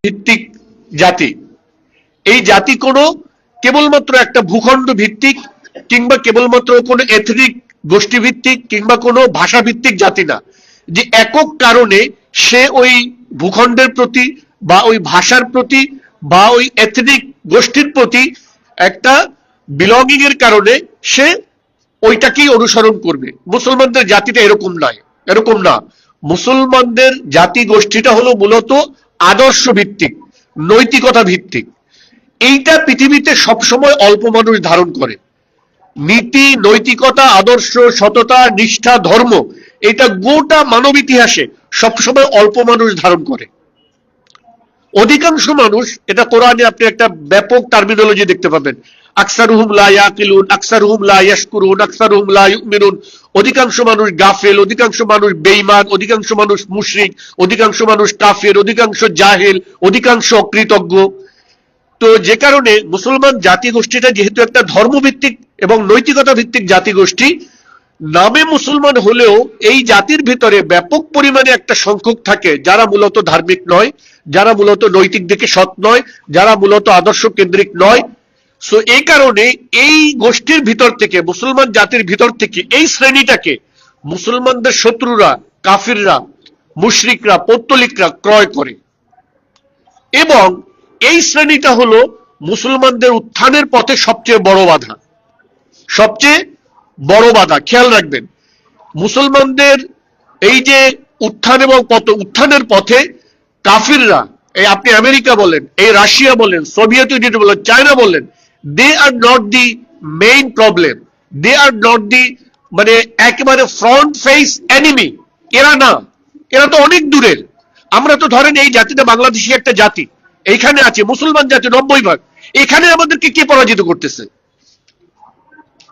ভিত্তিক জাতি। এই জাতি কোনো কেবলমাত্র একটা ভূখণ্ড ভিত্তিক কিংবা কেবলমাত্র কোনো এথনিক গোষ্ঠী ভিত্তিক কিংবা কোনো ভাষা ভিত্তিক জাতি না, যে একক কারণে সে ওই ভূখণ্ডের প্রতি বা ওই ভাষার প্রতি বা ওই এথনিক গোষ্ঠীর প্রতি একটা বিলঙ্গিং এর কারণে সে ওইটাকেই অনুসরণ করবে। মুসলমানদের জাতিটা এরকম নয়, এরকম না। মুসলমানদের জাতি গোষ্ঠীটা হলো মূলত আদর্শ ভিত্তিক, নৈতিকতা ভিত্তিক। এইটা পৃথিবীতে সবসময় অল্প মানুষ ধারণ করে। নীতি, নৈতিকতা, আদর্শ, সততা, নিষ্ঠা, ধর্ম, এটা গোটা মানব ইতিহাসে সবসময় অল্প মানুষ ধারণ করে। অধিকাংশ মানুষ, এটা কোরআনে আপনি একটা ব্যাপক টার্মিনোলজি দেখতে পাবেন, আকসারুহুম লা ইয়াকিলুন, আকসারুহুম লা ইয়াশকুরুন, আকসারুহুম লা ইউমিনুন। অধিকাংশ মানুষ গাফেল, অধিকাংশ মানুষ বেঈমান, অধিকাংশ মানুষ মুশরিক, অধিকাংশ মানুষ কাফের, অধিকাংশ জাহেল, অধিকাংশ অকৃতজ্ঞ। তো যে কারণে মুসলমান জাতিগোষ্ঠীটা যেহেতু একটা ধর্মভিত্তিক এবং নৈতিকতা ভিত্তিক জাতিগোষ্ঠী, নামে মুসলমান হলেও এই জাতির ভিতরে ব্যাপক পরিমাণে একটা সংখ্যক থাকে যারা মূলত ধার্মিক নয়, যারা মূলত নৈতিক দিকে সৎ নয়, যারা মূলত আদর্শ কেন্দ্রিক নয়। সো এই কারণে এই গোষ্ঠীর ভিতর থেকে, মুসলমান জাতির ভিতর থেকে এই শ্রেণীটাকে মুসলমানদের শত্রুরা, কাফিররা, মুশরিকরা, পৌত্তলিকরা ক্রয় করে। এবং এই শ্রেণীটা হলো মুসলমানদের উত্থানের পথে সবচেয়ে বড় বাধা, সবচেয়ে বড় বাধা। খেয়াল রাখবেন, মুসলমানদের এই যে উত্থান এবং উত্থানের পথে কাফিররা, এই আপনি আমেরিকা বলেন, এই রাশিয়া বলেন, সোভিয়েত ইউনিয়ন বলেন, চায়না বলেন, they are not the main problem, they are not the মানে একেবারে ফ্রন্ট ফেস এনিমি। এরা না, এরা তো অনেক দূরের। আমরা তো ধরেন এই জাতিটা বাংলাদেশি একটা জাতি, এইখানে আছে মুসলমান জাতি 90%। এখানে আমাদেরকে কে পরাজিত করতেছে?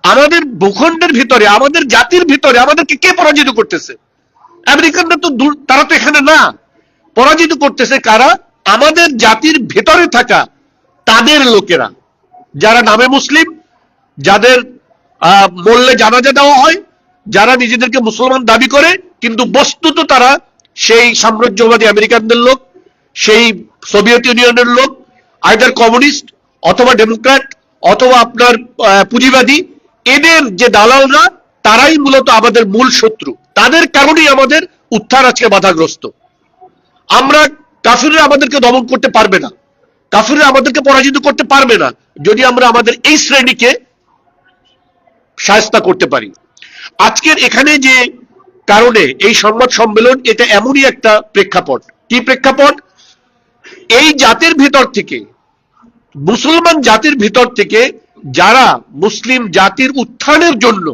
আমাদের ভূখণ্ডের ভিতরে, আমাদের জাতির ভিতরে আমাদেরকে কে পরাজিত করতেছে? আমেরিকানরা তো দূর, তারা তো এখানে না। পরাজিত করতেছে কারা? আমাদের জাতির ভেতরে থাকা তাদের লোকেরা, যারা নামে মুসলিম, যাদের মরলে জানাজা দেওয়া হয়, যারা নিজেদেরকে মুসলমান দাবি করে কিন্তু বস্তুত তারা সেই সাম্রাজ্যবাদী আমেরিকানদের লোক, সেই সোভিয়েত ইউনিয়নের লোক, আইদার কমিউনিস্ট অথবা ডেমোক্র্যাট অথবা আপনার পুঁজিবাদী। এদের যে দালালরা, তারাই মূলত আমাদের মূল শত্রু। তাদের কারণেই আমাদের উত্থান আজকে বাধাগ্রস্ত। আমরা, কাফিররা আমাদেরকে দমন করতে পারবে না, কাফিররা আমাদেরকে পরাজিত করতে পারবে না যদি আমরা আমাদের এই শ্রেণীকে শায়েস্তা করতে পারি। আজকের এখানে যে কারণে এই সংবাদ সম্মেলন, এটা এমনই একটা প্রেক্ষাপট। কি প্রেক্ষাপট? এই জাতির ভিতর থেকে, মুসলমান জাতির ভিতর থেকে যারা মুসলিম জাতির উত্থানের জন্য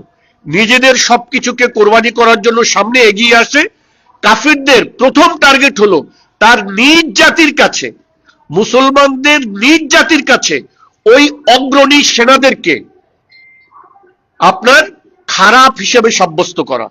নিজেদের সবকিছুকে কোরবানি করার জন্য সামনে এগিয়ে আসে, কাফিরদের প্রথম টার্গেট হলো তার নিজ জাতির কাছে, মুসলমানদের নিজ জাতির কাছে ওই অগ্রণী সেনাদেরকে আপনার খারাপ হিসেবে সাব্যস্ত করা।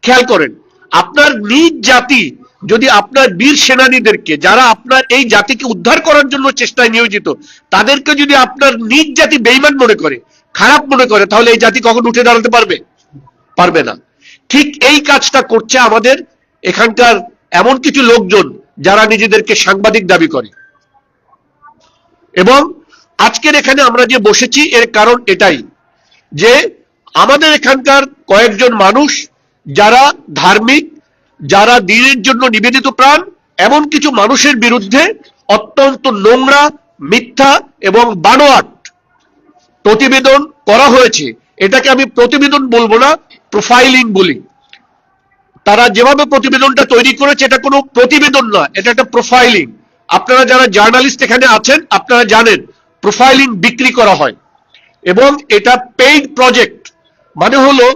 খেয়াল করেন, আপনার নিজ জাতি যদি আপনার বীর সেনানীদেরকে, যারা আপনার এই জাতিকে উদ্ধার করার জন্য চেষ্টায় নিয়োজিত, তাদেরকে যদি আপনার নিজ জাতি বেঈমান মনে করে, খারাপ মনে করে, তাহলে এই জাতি কখন উঠে দাঁড়াতে পারবে? পারবে না। ঠিক এই কাজটা করছে আমাদের এখানকার এমন কিছু লোকজন যারা নিজেদেরকে সাংবাদিক দাবি করে। এবং আজকের এখানে আমরা যে বসেছি, এর কারণ এটাই যে আমাদের এখানকার কয়েকজন মানুষ যারা ধার্মিক, যারা দ্বীনের জন্য নিবেদিত প্রাণ, এমন কিছু মানুষের বিরুদ্ধে অত্যন্ত নোংরা, মিথ্যা এবং বানোয়াট প্রতিবেদন করা হয়েছে। এটাকে আমি প্রতিবেদন বলবো না, প্রোফাইলিং বলি। তারা যেভাবে প্রতিবেদনটা তৈরি করেছে, এটা কোনো প্রতিবেদন না, এটা একটা প্রোফাইলিং। আপনারা যারা জার্নালিস্ট এখানে আছেন, আপনারা জানেন প্রোফাইলিং বিক্রি করা হয় এবং এটা পেইড প্রজেক্ট। মানে হলো,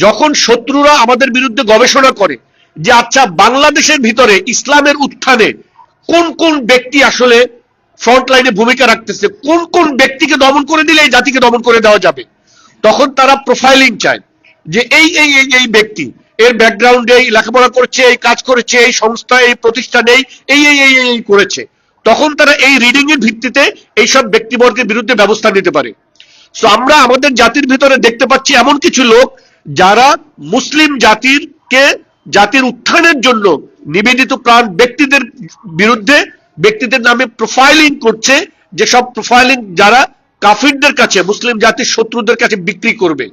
যখন শত্রুরা আমাদের বিরুদ্ধে গবেষণা করে যে আচ্ছা বাংলাদেশের ভিতরে ইসলামের উত্থানে কোন কোন ব্যক্তি আসলে ফ্রন্ট লাইনে ভূমিকা রাখতেছে, কোন কোন ব্যক্তিকে দমন করে দিলে এই জাতিকে দমন করে দেওয়া যাবে, তখন তারা প্রোফাইলিং চায় যে এই এই এই এই ব্যক্তি, এর ব্যাকগ্রাউন্ডে এই লেখাপড়া করেছে, এই কাজ করেছে, এই সংস্থা, এই প্রতিষ্ঠানে এই এই এই এই করেছে। তখন তারা এই রিডিং এর ভিত্তিতে এইসব ব্যক্তিবর্গের বিরুদ্ধে ব্যবস্থা নিতে পারে। সো আমরা আমাদের জাতির ভিতরে দেখতে পাচ্ছি এমন কিছু লোক যারা মুসলিম জাতির উত্থানের জন্য নিবেদিত প্রাণ ব্যক্তিদের বিরুদ্ধে, ব্যক্তিদের নামে প্রোফাইলিং করছে, যেসব প্রোফাইলিং যারা কাফিরদের কাছে, মুসলিম জাতির শত্রুদের কাছে বিক্রি করবে।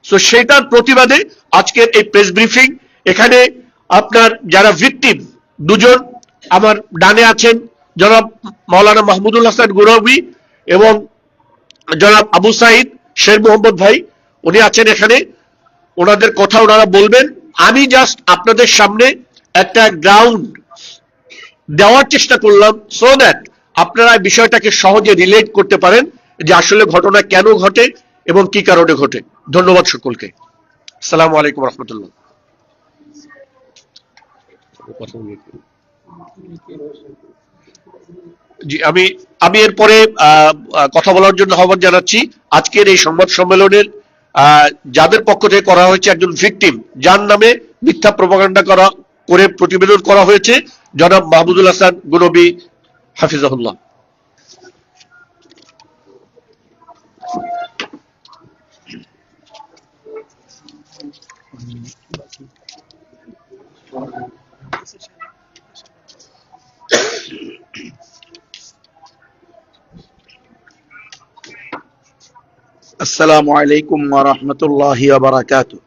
সো সেটার প্রতিবাদে আজকের এই প্রেস ব্রিফিং। এখানে আপনার যারা ভিকটিম, দুজন আমার ডানে আছেন, জনাব মাওলানা মাহমুদুল হাসান গুরবি এবং জনাব আবু সাইদ শের মোহাম্মদ ভাই, উনি আছেন এখানে, ওনাদের কথা ওনারা বলবেন। আমি জাস্ট আপনাদের সামনে একটা গ্রাউন্ড দেওয়ার চেষ্টা করলাম, সো দ্যাট আপনারা বিষয়টাকে সহজে রিলেট করতে পারেন যে আসলে ঘটনা কেন ঘটে এবং কি কারণে ঘটে। ধন্যবাদ সকলকে। আসসালামু আলাইকুম রহমতুল্লাহ। জি, আমি এরপরে কথা বলার জন্য আহ্বান জানাচ্ছি। আজকের এই সংবাদ সম্মেলনের যাদের পক্ষ থেকে করা হয়েছে, একজন ভিকটিম যার নামে মিথ্যা প্রপাগান্ডা করে প্রতিবেদন করা হয়েছে, জনাব মাহমুদুল হাসান গুরবি হাফিজাহুল্লাহ। السلام عليكم ورحمة الله وبركاته.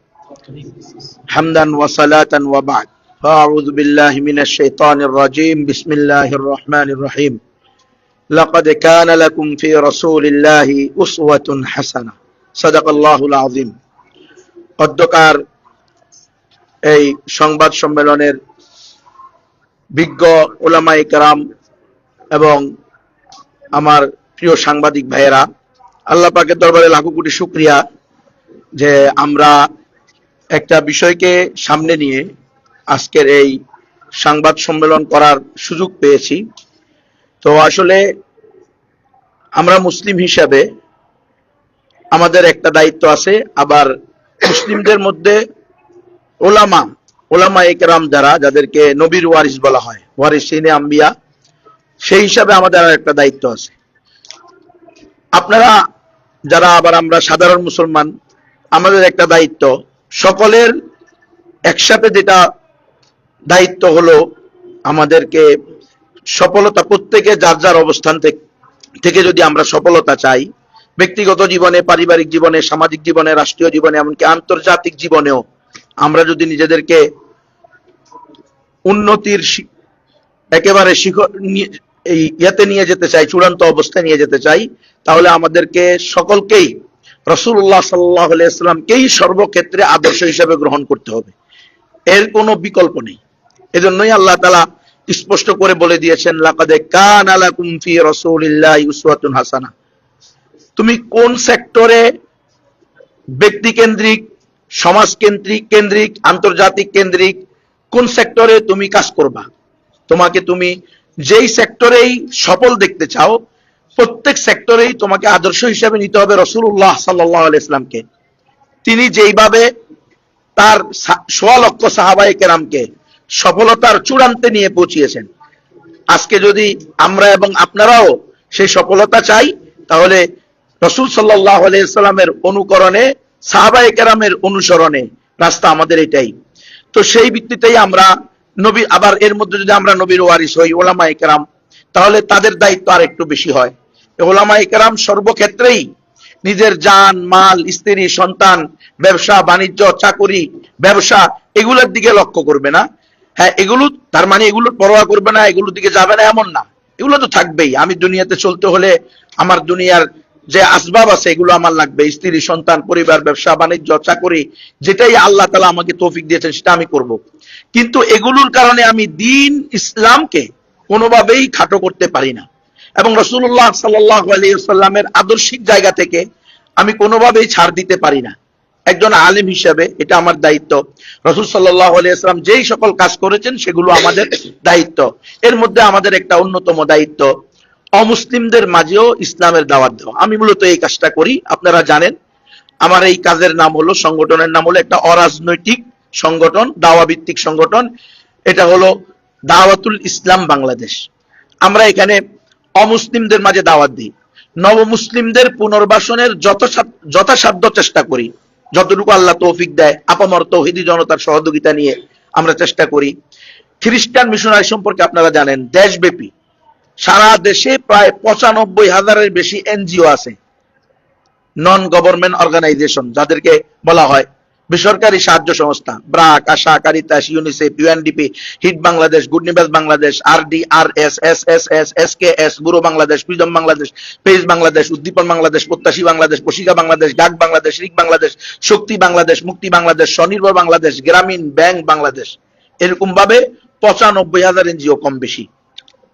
حمدا وصلاة وبعد. فأعوذ بالله من الشيطان الرجيم. بسم الله الرحمن الرحيم. لقد كان لكم في رسول الله أسوة حسنة. صدق الله العظيم. অধ্যকার এই সংবাদ সম্মেলনের বিজ্ঞ উলামায়ে কেরাম এবং আমার প্রিয় সাংবাদিক ভাইয়েরা, আল্লাহ পাকের দরবারে লাখো কোটি শুকরিয়া যে আমরা একটা বিষয়কে সামনে নিয়ে আজকের এই সংবাদ সম্মেলন করার সুযোগ পেয়েছি। তো আসলে আমরা মুসলিম হিসাবে আমাদের একটা দায়িত্ব আছে, আবার মুসলিমদের মধ্যে ওলামায়ে কেরাম যাদেরকে নবীর ওয়ারিস বলা হয়, ওয়ারিসিনে আম্বিয়া, সেই হিসাবে আমাদের আর একটা দায়িত্ব আছে। আপনারা যারা, আবার আমরা সাধারণ মুসলমান, আমাদের একটা দায়িত্ব, সকলের একসাথে যেটা দায়িত্ব হলো আমাদেরকে সফলতা, প্রত্যেকে যার যার অবস্থান থেকে যদি আমরা সফলতা চাই, ব্যক্তিগত জীবনে, পারিবারিক জীবনে, সামাজিক জীবনে, রাষ্ট্রীয় জীবনে, এমনকি আন্তর্জাতিক জীবনেও আমরা যদি নিজেদেরকে উন্নতির একেবারে শিখর এই ইয়াতে নিয়ে যেতে চাই, চূড়ান্ত অবস্থায় নিয়ে যেতে চাই, তাহলে আমাদেরকে সকলকেই রাসূলুল্লাহ সাল্লাল্লাহু আলাইহি ওয়াসাল্লামকেই সর্বক্ষেত্রে আদর্শ হিসেবে গ্রহণ করতে হবে, এর কোনো বিকল্প নেই। এজন্যই আল্লাহ তাআলা স্পষ্ট করে বলে দিয়েছেন, লাকাদ কানা লাকুম ফি রাসূলিল্লাহি উসওয়াতুন হাসানাহ। তুমি কোন সেক্টরে, ব্যক্তি কেন্দ্রিক, সমাজ কেন্দ্রিক, আন্তর্জাতিক কেন্দ্রিক, কোন সেক্টরে তুমি কাজ করবা, তুমি যেই সেক্টরেই সফল দেখতে চাও, প্রত্যেক সেক্টরেই তোমাকে আদর্শ হিসেবে নিতে হবে রাসূলুল্লাহ সাল্লাল্লাহু আলাইহি ওয়াসাল্লামকে। তিনি যেইভাবে তার সোয়া লক্ষ সাহাবায়ে কেরামকে সফলতার চূড়ান্তে নিয়ে পৌঁছিয়েছেন, আজকে যদি আমরা এবং আপনারাও সেই সফলতা চাই, তাহলে রাসূল সাল্লাল্লাহু আলাইহি ওয়াসাল্লামের অনুকরণে, সাহাবায়ে কেরামের অনুসরণে রাস্তা আমাদের এটাই। তো সেই ভিত্তিতেই আমরা নবী, আবার এর মধ্যে যদি আমরা নবীর ওয়ারিস হই, ওলামায়ে কেরাম, তাহলে তাদের দায়িত্ব আর একটু বেশি হয়। ওলামায়ে কেরাম সর্বক্ষেত্রেই নিজের জান, মাল, স্ত্রী, সন্তান, ব্যবসা বাণিজ্য, চাকরি, ব্যবসা, এগুলোর দিকে লক্ষ্য করবে না। হ্যাঁ, এগুলো তার মানে এগুলোর পরোয়া করবে না, এগুলোর দিকে যাবে না এমন না, এগুলো তো থাকবেই। আমি দুনিয়াতে চলতে হলে আমার দুনিয়ার যে আসবাব আছে এগুলো আমার লাগবে, স্ত্রী, সন্তান, পরিবার, ব্যবসা বাণিজ্য, চাকরি, যেটাই আল্লাহ তাআলা আমাকে তৌফিক দিয়েছেন সেটা আমি করব। কিন্তু এগুলোর কারণে আমি দ্বীন ইসলামকে কোনোভাবেই খাটো করতে পারি না, এবং রাসূলুল্লাহ সাল্লাল্লাহু আলাইহি ওয়াসাল্লামের আদর্শিক জায়গা থেকে আমি কোনোভাবেই ছাড় দিতে পারি না। একজন আলেম হিসেবে এটা আমার দায়িত্ব। রাসূল সাল্লাল্লাহু আলাইহি ওয়াসাল্লাম যেই সকল কাজ করেছেন সেগুলো আমাদের দায়িত্ব। এর মধ্যে আমাদের একটা অন্যতম দায়িত্ব অমুসলিমদের মাঝেও ইসলামের দাওয়াত দেওয়া। আমি মূলত এই কাজটা করি, আপনারা জানেন। আমার এই কাজের নাম হলো, সংগঠনের নাম হলো একটা অরাজনৈতিক সংগঠন, দাওয়া ভিত্তিক সংগঠন। এটা হলো দাওয়াতুল ইসলাম বাংলাদেশ। আমরা এখানে অমুসলিমদের মাঝে দাওয়াত দিই, নবমুসলিমদের পুনর্বাসনের যথাসাধ্য চেষ্টা করি, যতটুকু আল্লাহ তৌফিক দেয়, আপামর তৌহিদি জনতার সহযোগিতা নিয়ে আমরা চেষ্টা করি। খ্রিস্টান মিশনারি সম্পর্কে আপনারা জানেন, দেশব্যাপী সারা দেশে প্রায় 95,000-এর বেশি এনজিও আছে, নন গভর্নমেন্ট অর্গানাইজেশন, যাদেরকে বলা হয় বেসরকারি সাহায্য সংস্থা। BRAC, ASA, Caritas, UNICEF, UNDP, HEED Bangladesh, Good News Bangladesh, RD, RS, SSS, SKS, Bureau Bangladesh, Freedom Bangladesh, PAGE Bangladesh, Uddipan Bangladesh, Prottyashi Bangladesh, Proshika Bangladesh, ডাক বাংলাদেশ, রিক বাংলাদেশ, শক্তি বাংলাদেশ, মুক্তি বাংলাদেশ, স্বনির্ভর বাংলাদেশ, গ্রামীণ ব্যাংক বাংলাদেশ, এরকম ভাবে 95,000 এনজিও কম বেশি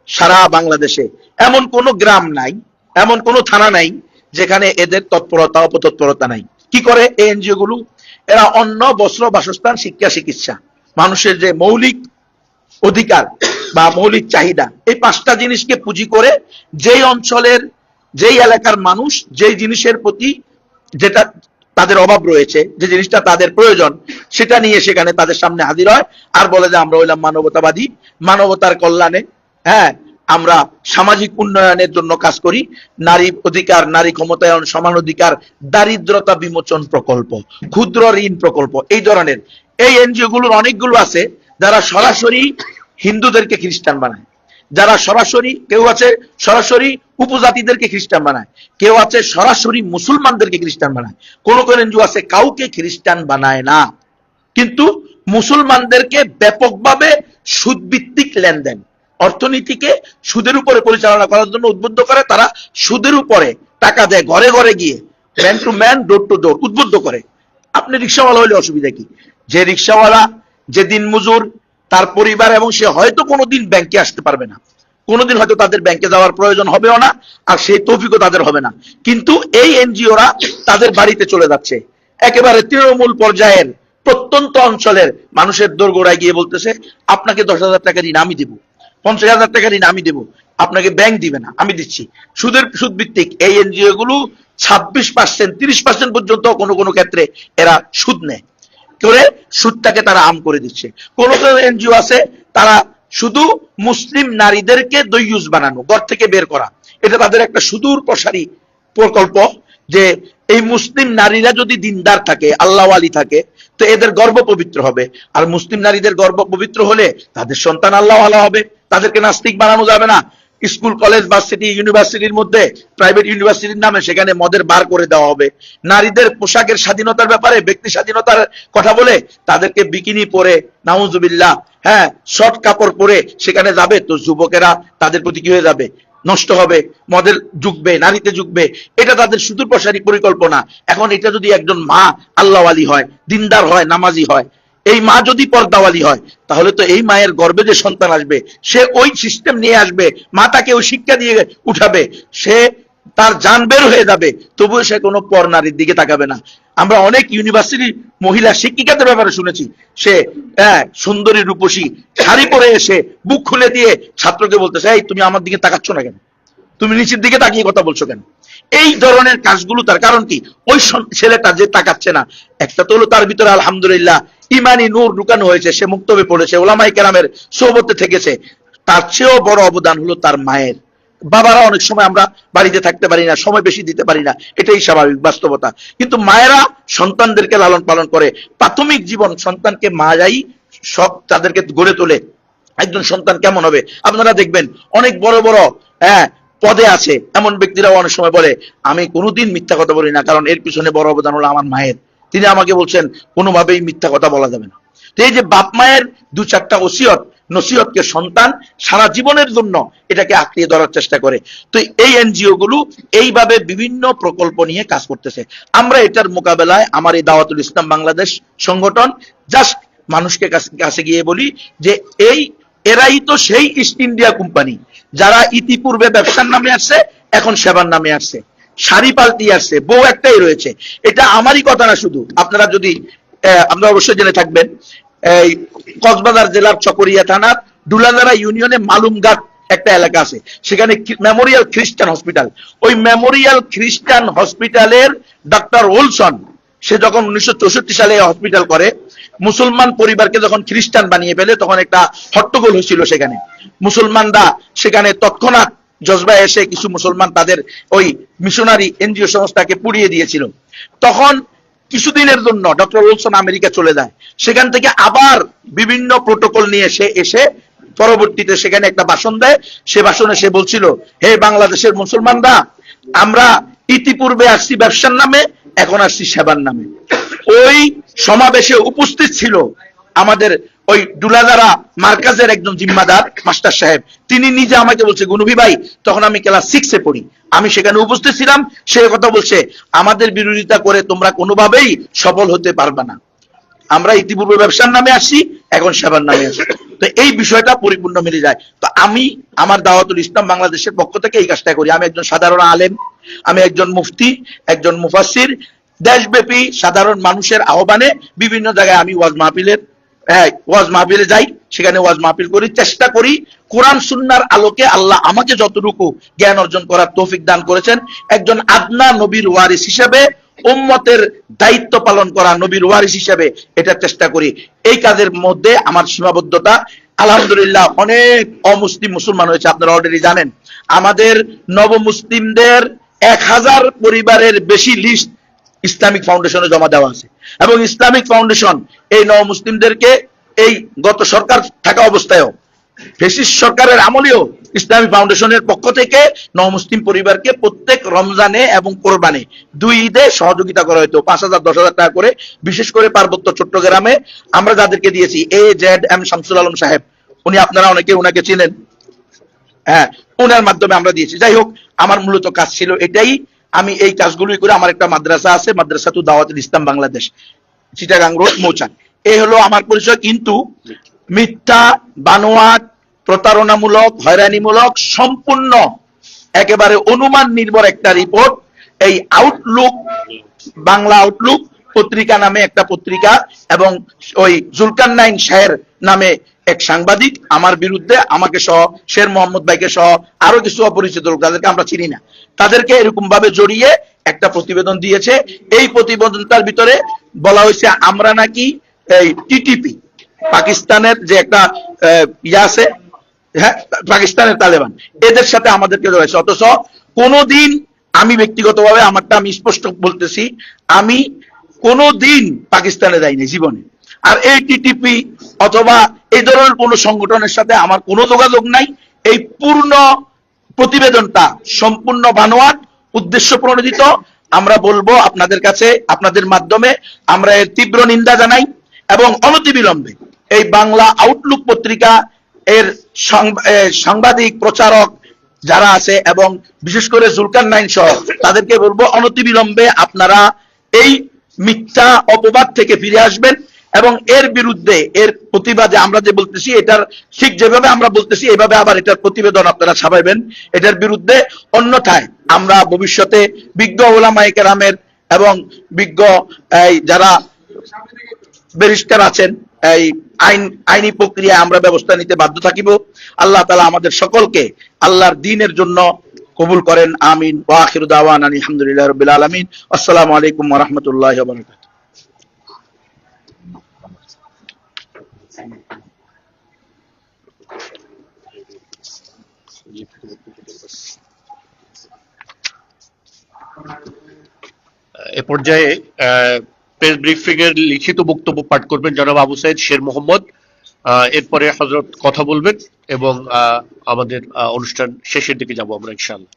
সারা বাংলাদেশে। এমন কোন গ্রাম নাই, এমন কোন থানা নাই যেখানে এদের তৎপরতা অপতৎপরতা নাই। কি করে এই এনজিও গুলো? এরা অন্ন, বস্ত্র, বাসস্থান, শিক্ষা, চিকিৎসা, মানুষের যে মৌলিক অধিকার বা মৌলিক চাহিদা, এই 5টা জিনিসকে পুঁজি করে যেই অঞ্চলের, যেই এলাকার মানুষ যেই জিনিসের প্রতি যেটা তাদের অভাব রয়েছে, যে জিনিসটা তাদের প্রয়োজন, সেটা নিয়ে সেখানে তাদের সামনে হাজির হয় আর বলে যে আমরা হইলাম মানবতাবাদী, মানবতার কল্যাণে, হ্যাঁ, আমরা সামাজিক উন্নয়নের জন্য কাজ করি, নারী অধিকার, নারী ক্ষমতায়ন, সমান অধিকার, দারিদ্রতা বিমোচন প্রকল্প, ক্ষুদ্র ঋণ প্রকল্প, এই ধরনের। এই এনজিও গুলোর অনেকগুলো আছে যারা সরাসরি হিন্দুদেরকে খ্রিস্টান বানায়, যারা সরাসরি, কেউ আছে সরাসরি উপজাতিদেরকে খ্রিস্টান বানায়, কেউ আছে সরাসরি মুসলমানদেরকে খ্রিস্টান বানায়, কোন কোন এনজিও আছে কাউকে খ্রিস্টান বানায় না, কিন্তু মুসলমানদেরকে ব্যাপকভাবে সুদভিত্তিক লেনদেন, অর্থনীতিকে সুদের উপরে পরিচালনা করার জন্য উদ্বুদ্ধ করে। তারা সুদের উপরে টাকা দেয়, ঘরে ঘরে গিয়ে, man to man, door to door উদ্বুদ্ধ করে। আপনি রিক্সাওয়ালা হলে অসুবিধা কি? যে রিক্সাওয়ালা, যে দিনমজুর, তার পরিবার, এবং সে হয়তো কোনোদিন ব্যাংকে আসতে পারবে না, কোনোদিন হয়তো তাদের ব্যাংকে যাওয়ার প্রয়োজন হবেও না, আর সেই তৌফিকও তাদের হবে না, কিন্তু এই এনজিওরা তাদের বাড়িতে চলে যাচ্ছে, একেবারে তৃণমূল পর্যায়ের প্রত্যন্ত অঞ্চলের মানুষের দোরগোড়ায় গিয়ে বলতেছে আপনাকে 10,000 টাকা ঋণ আমি দেবো, 50,000 টাকা ঋণ আমি দেবো, আপনাকে ব্যাংক দিবে না, আমি দিচ্ছি। সুদ ভিত্তিক এই এনজিও গুলো 26%, 30% পর্যন্ত কোনো কোনো ক্ষেত্রে এরা সুদ নেয়, করে সুদটাকে তারা আম করে দিচ্ছে। কোন কোন এনজিও আছে তারা শুধু মুসলিম নারীদেরকে দইয়ুজ বানানো, ঘর থেকে বের করা, এটা তাদের একটা সুদূর প্রসারী প্রকল্প, যে এই মুসলিম নারীরা যদি দিনদার থাকে, আল্লাহওয়ালি থাকে, তো এদের গর্ব পবিত্র হবে, আর মুসলিম নারীদের গর্ব পবিত্র হলে তাদের সন্তান আল্লাহওয়ালা হবে, তাদেরকে নাস্তিক বানানো যাবে না। স্কুল, কলেজ, ভার্সিটি, ইউনিভার্সিটির মধ্যে, প্রাইভেট ইউনিভার্সিটির নামে সেখানে মদের বার করে দেওয়া হবে। নারীদের পোশাকের স্বাধীনতার ব্যাপারে, ব্যক্তি স্বাধীনতার কথা বলে তাদেরকে বিকিনি পরে, নাউজুবিল্লাহ, হ্যাঁ, শর্ট কাপড় পরে সেখানে যাবে, তো যুবকেরা তাদের প্রতি কি হয়ে যাবে? নষ্ট হবে, মদের যুগবে, নারীতে যুগবে। এটা তাদের সুদূর প্রসারী পরিকল্পনা। এখন এটা যদি একজন মা আল্লাহওয়ালি হয়, দিনদার হয়, নামাজি হয়, এই মা যদি পর্দাওয়ালি হয়, তাহলে তো এই মায়ের গর্ভে যে সন্তান আসবে সে ওই সিস্টেম নিয়ে আসবে, মা তাকে ওই শিক্ষা দিয়ে উঠাবে, সে তার জান বের হয়ে যাবে, তবুও সে কোনো পর নারীর দিকে তাকাবে না। আমরা অনেক ইউনিভার্সিটি মহিলা শিক্ষিকাদের ব্যাপারে শুনেছি, সে সুন্দরী রূপসী শাড়ি পরে এসে বুক খুলে দিয়ে ছাত্রকে বলতেছে, এই তুমি আমার দিকে তাকাচ্ছ না কেন, তুমি নিচের দিকে তাকিয়ে কথা বলছো কেন? এই ধরনের কাজগুলো তার কারণ কি? ওই ছেলেটা যে তাকাচ্ছে না, একটা তো হলো তার ভিতরে আলহামদুলিল্লাহ ইমানি নূর ঢুকানো হয়েছে, সে মুক্তবে পড়েছে, ওলামায়ে কেরামের সোহবতে থেকেছে। তার চেয়েও বড় অবদান হলো তার মায়ের। বাবারা অনেক সময় আমরা বাড়িতে থাকতে পারি না, সময় বেশি দিতে পারি না, এটাই স্বাভাবিক বাস্তবতা, কিন্তু মায়েরা সন্তানদেরকে লালন পালন করে। প্রাথমিক জীবন সন্তানকে মায়াই সব তাদেরকে গড়ে তোলে। একজন সন্তান কেমন হবে আপনারা দেখবেন, অনেক বড় বড় পদে আছে এমন ব্যক্তিরাও অনেক সময় বলে আমি কোনোদিন মিথ্যা কথা বলি না, কারণ এর পিছনে বড় অবদান হলো আমার মায়ের, তিনি আমাকে বলছেন কোনোভাবেই মিথ্যা কথা বলা যাবে না। তো এই যে বাপ মায়ের 2-4টা ওসিয়ত নসিহতকে সন্তান সারা জীবনের জন্য এটাকে আঁকড়িয়ে ধরার চেষ্টা করে। তো এই এনজিও গুলো এইভাবে বিভিন্ন প্রকল্প নিয়ে কাজ করতেছে। আমরা এটার মোকাবেলায় আমার এই দাওয়াতুল ইসলাম বাংলাদেশ সংগঠন জাস্ট মানুষকে কাছে গিয়ে বলি যে এরাই তো সেই ইস্ট ইন্ডিয়া কোম্পানি যারা ইতিপূর্বে ব্যবসার নামে আসছে, এখন সেবার নামে আসছে, শাড়ি পাল্টি আসছে, বউ একটাই রয়েছে। এটা আমারই কথা না, শুধু আপনারা যদি আপনারা অবশ্যই জেনে থাকবেন, এই কক্সবাজার জেলার চকরিয়া থানার ডুলাজারা ইউনিয়নে মালুমঘাট একটা এলাকা আছে, সেখানে মেমোরিয়াল খ্রিস্টান হসপিটাল, ওই মেমোরিয়াল খ্রিস্টান হসপিটালের ডাক্তার ওলসন, সে যখন 1964 সালে হসপিটাল করে, মুসলমান পরিবারকে যখন খ্রিস্টান বানিয়ে ফেলে, তখন একটা হট্টগোল হয়েছিল সেখানে। মুসলমানরা সেখানে তৎক্ষণাৎ জজবায় এসে কিছু মুসলমান তাদের ওই মিশনারি এনজিও সংস্থাকে পুড়িয়ে দিয়েছিল। তখন কিছুদিনের জন্য ডক্টর উইলসন আমেরিকা চলে যায়, সেখান থেকে আবার বিভিন্ন প্রোটোকল নিয়ে সে এসে পরবর্তীতে সেখানে একটা ভাষণ দেয়। সে ভাষণে সে বলছিল, হে বাংলাদেশের মুসলমানরা, আমরা ইতিপূর্বে আসছি ব্যবসার নামে, এখন আসছি সেবার নামে। ওই সমাবেশে উপস্থিত ছিল আমাদের ওই ডুলাজারা মার্কাজের একজন জিম্মাদার মাস্টার সাহেব, তিনি নিজে আমাকে বলছে, গুনুবি ভাই, তখন আমি ক্লাস 6-এ পড়ি, আমি সেখানে উপস্থিত ছিলাম, সে কথা বলছে, আমাদের বিরোধিতা করে তোমরা কোনোভাবেই সফল হতে পারবে না, আমরা ইতিপূর্বে ব্যবসার নামে আসছি, এখন সেবার নামে আসছি। তো এই বিষয়টা পরিপূর্ণ মিলে যায়। তো আমি আমার দাওয়াতুল ইসলাম বাংলাদেশের পক্ষ থেকে এই কাজটা করি। আমি একজন সাধারণ আলেম, আমি একজন মুফতি, একজন মুফাসসির। দেশব্যাপী সাধারণ মানুষের আহ্বানে বিভিন্ন জায়গায় আমি ওয়াজ মাহফিলে যাই, সেখানে ওয়াজ মাহফিল করি, চেষ্টা করি কোরআন সুন্নাহর আলোকে আল্লাহ আমাকে যতটুকু জ্ঞান অর্জন করার তৌফিক দান করেছেন, একজন আদনা নবীর ওয়ারিস হিসেবে, উম্মতের দায়িত্ব পালন করা নবীর ওয়ারিস হিসেবে এটা চেষ্টা করি। এই কাজের মধ্যে আমার সীমাবদ্ধতা, আলহামদুলিল্লাহ অনেক অমুসলিম মুসলমান হয়েছে। আপনারা অলরেডি জানেন আমাদের নবমুসলিমদের 1000 পরিবারের বেশি লিস্ট ইসলামিক ফাউন্ডেশনে জমা দেওয়া আছে, এবং ইসলামিক ফাউন্ডেশন এই নবমুসলিমদেরকে এই গত সরকার থাকা অবস্থায়ও, ফেসিস্ট সরকারের আমলেও ইসলামিক ফাউন্ডেশনের পক্ষ থেকে নবমুসলিম পরিবারকে প্রত্যেক রমজানে এবং কোরবানে 2 ঈদে সহযোগিতা করা হতো 5000 10,000 টাকা করে। বিশেষ করে পার্বত্য চট্টগ্রামে আমরা যাদেরকে দিয়েছি, AZM শামসুল আলম সাহেব, উনি আপনারা অনেকে ওনাকে চিনেন, হ্যাঁ, ওনার মাধ্যমে আমরা দিয়েছি। যাই হোক, আমার মূলত কাজ ছিল এটাই। আমি এই কাজগুলোই করে, আমার একটা মাদ্রাসা আছে, মাদ্রাসাতু দাওয়াতুল ইসলাম বাংলাদেশ, চিটাগাং রোড, মৌচান, এই হলো আমার পরিচয়। কিন্তু মিথ্যা, বানোয়াট, প্রতারণামূলক, হয়রানিমূলক, সম্পূর্ণ একেবারে অনুমান নির্ভর একটা রিপোর্ট এই আউটলুক, বাংলা আউটলুক পত্রিকা নামে একটা পত্রিকা, এবং ওই জুলকারনাইন শাহের নামে এক সাংবাদিক আমার বিরুদ্ধে, আমাকে সহ, শের মোহাম্মদ ভাইকে সহ আরো কিছু অপরিচিত লোক, যাদেরকে আমরা চিনি না, তাদেরকে এরকম ভাবে জড়িয়ে একটা প্রতিবেদন দিয়েছে। এই প্রতিবেদনটার ভিতরে বলা হয়েছে আমরা নাকি এই টিটিপি, পাকিস্তানের যে একটা ইয়ে আছে, হ্যাঁ, পাকিস্তানের তালেবান, এদের সাথে আমাদেরকে জড়াইছে। অথচ কোনোদিন আমি ব্যক্তিগতভাবে আমারটা আমি স্পষ্ট বলতেছি, আমি কোনোদিন পাকিস্তানে যাইনি জীবনে। আর এই টিটিপি অথবা এই ধরনের কোন সংগঠনের সাথে আমার কোনো যোগাযোগ নাই। এই পূর্ণ প্রতিবেদনটা সম্পূর্ণ বানোয়াট, উদ্দেশ্য প্রণোদিত। আমরা বলবো আপনাদের কাছে, আপনাদের মাধ্যমে আমরা এর তীব্র নিন্দা জানাই, এবং অনতিবিলম্বে এই বাংলা আউটলুক পত্রিকা এর সাংবাদিক, প্রচারক যারা আছে, এবং বিশেষ করে জুলকারনাইন সহ, তাদেরকে বলবো অনতিবিলম্বে আপনারা এই মিথ্যা অপবাদ থেকে ফিরে আসবেন, এবং এর বিরুদ্ধে, এর প্রতিবাদে আমরা যে বলতেছি, এটার ঠিক যেভাবে আমরা বলতেছি এইভাবে আবার এটার প্রতিবেদন আপনারা ছাপাইবেন এটার বিরুদ্ধে। অন্যথায় আমরা ভবিষ্যতে বিজ্ঞ উলামায়ে কেরামের এবং বিজ্ঞ যারা ব্যারিস্টার আছেন, এই আইনি প্রক্রিয়া আমরা ব্যবস্থা নিতে বাধ্য থাকিব। আল্লাহ তাআলা আমাদের সকলকে আল্লাহর দ্বীনের জন্য কবুল করেন, আমিন। ওয়া আখিরু দাওয়ানা আলহামদুলিল্লাহি রাব্বিল আলামিন। আসসালামু আলাইকুম ওয়া রাহমাতুল্লাহি ওয়া বারাকাতুহু। এ পর্যায়ে প্রেস ব্রিফিং এর লিখিত বক্তব্য পাঠ করবেন জনাব আবু সাইদ শের মোহাম্মদ। এরপরে হযরত কথা বলবেন, এবং আমাদের অনুষ্ঠান শেষের দিকে যাব আমরা ইনশাআল্লাহ।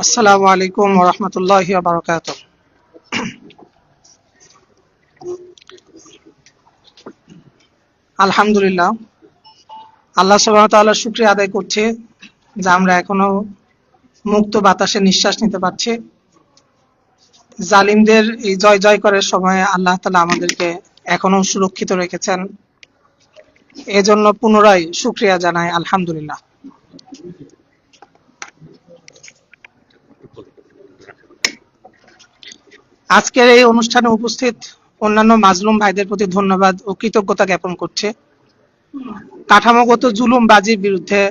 আসসালামু আলাইকুম ওয়া রাহমাতুল্লাহি ওয়া বারাকাতুহু। আলহামদুলিল্লাহ, আল্লাহ সুবহানাহু ওয়া তাআলার শুকরিয়া আদায় করছি যে আমরা এখনো মুক্ত বাতাসে নিঃশ্বাস নিতে পারছি। জালিমদের এই জয় জয় করার সময় আল্লাহ তাআলা আমাদেরকে এখনো সুরক্ষিত রেখেছেন, এজন্য পুনরায় শুকরিয়া জানাই আলহামদুলিল্লাহ। আজকের এই অনুষ্ঠানে উপস্থিত অন্যান্য মাজলুম ভাইদের প্রতি ধন্যবাদ ও কৃতজ্ঞতা জ্ঞাপন করছে। কাঠামোগত জুলুমবাজির বিরুদ্ধে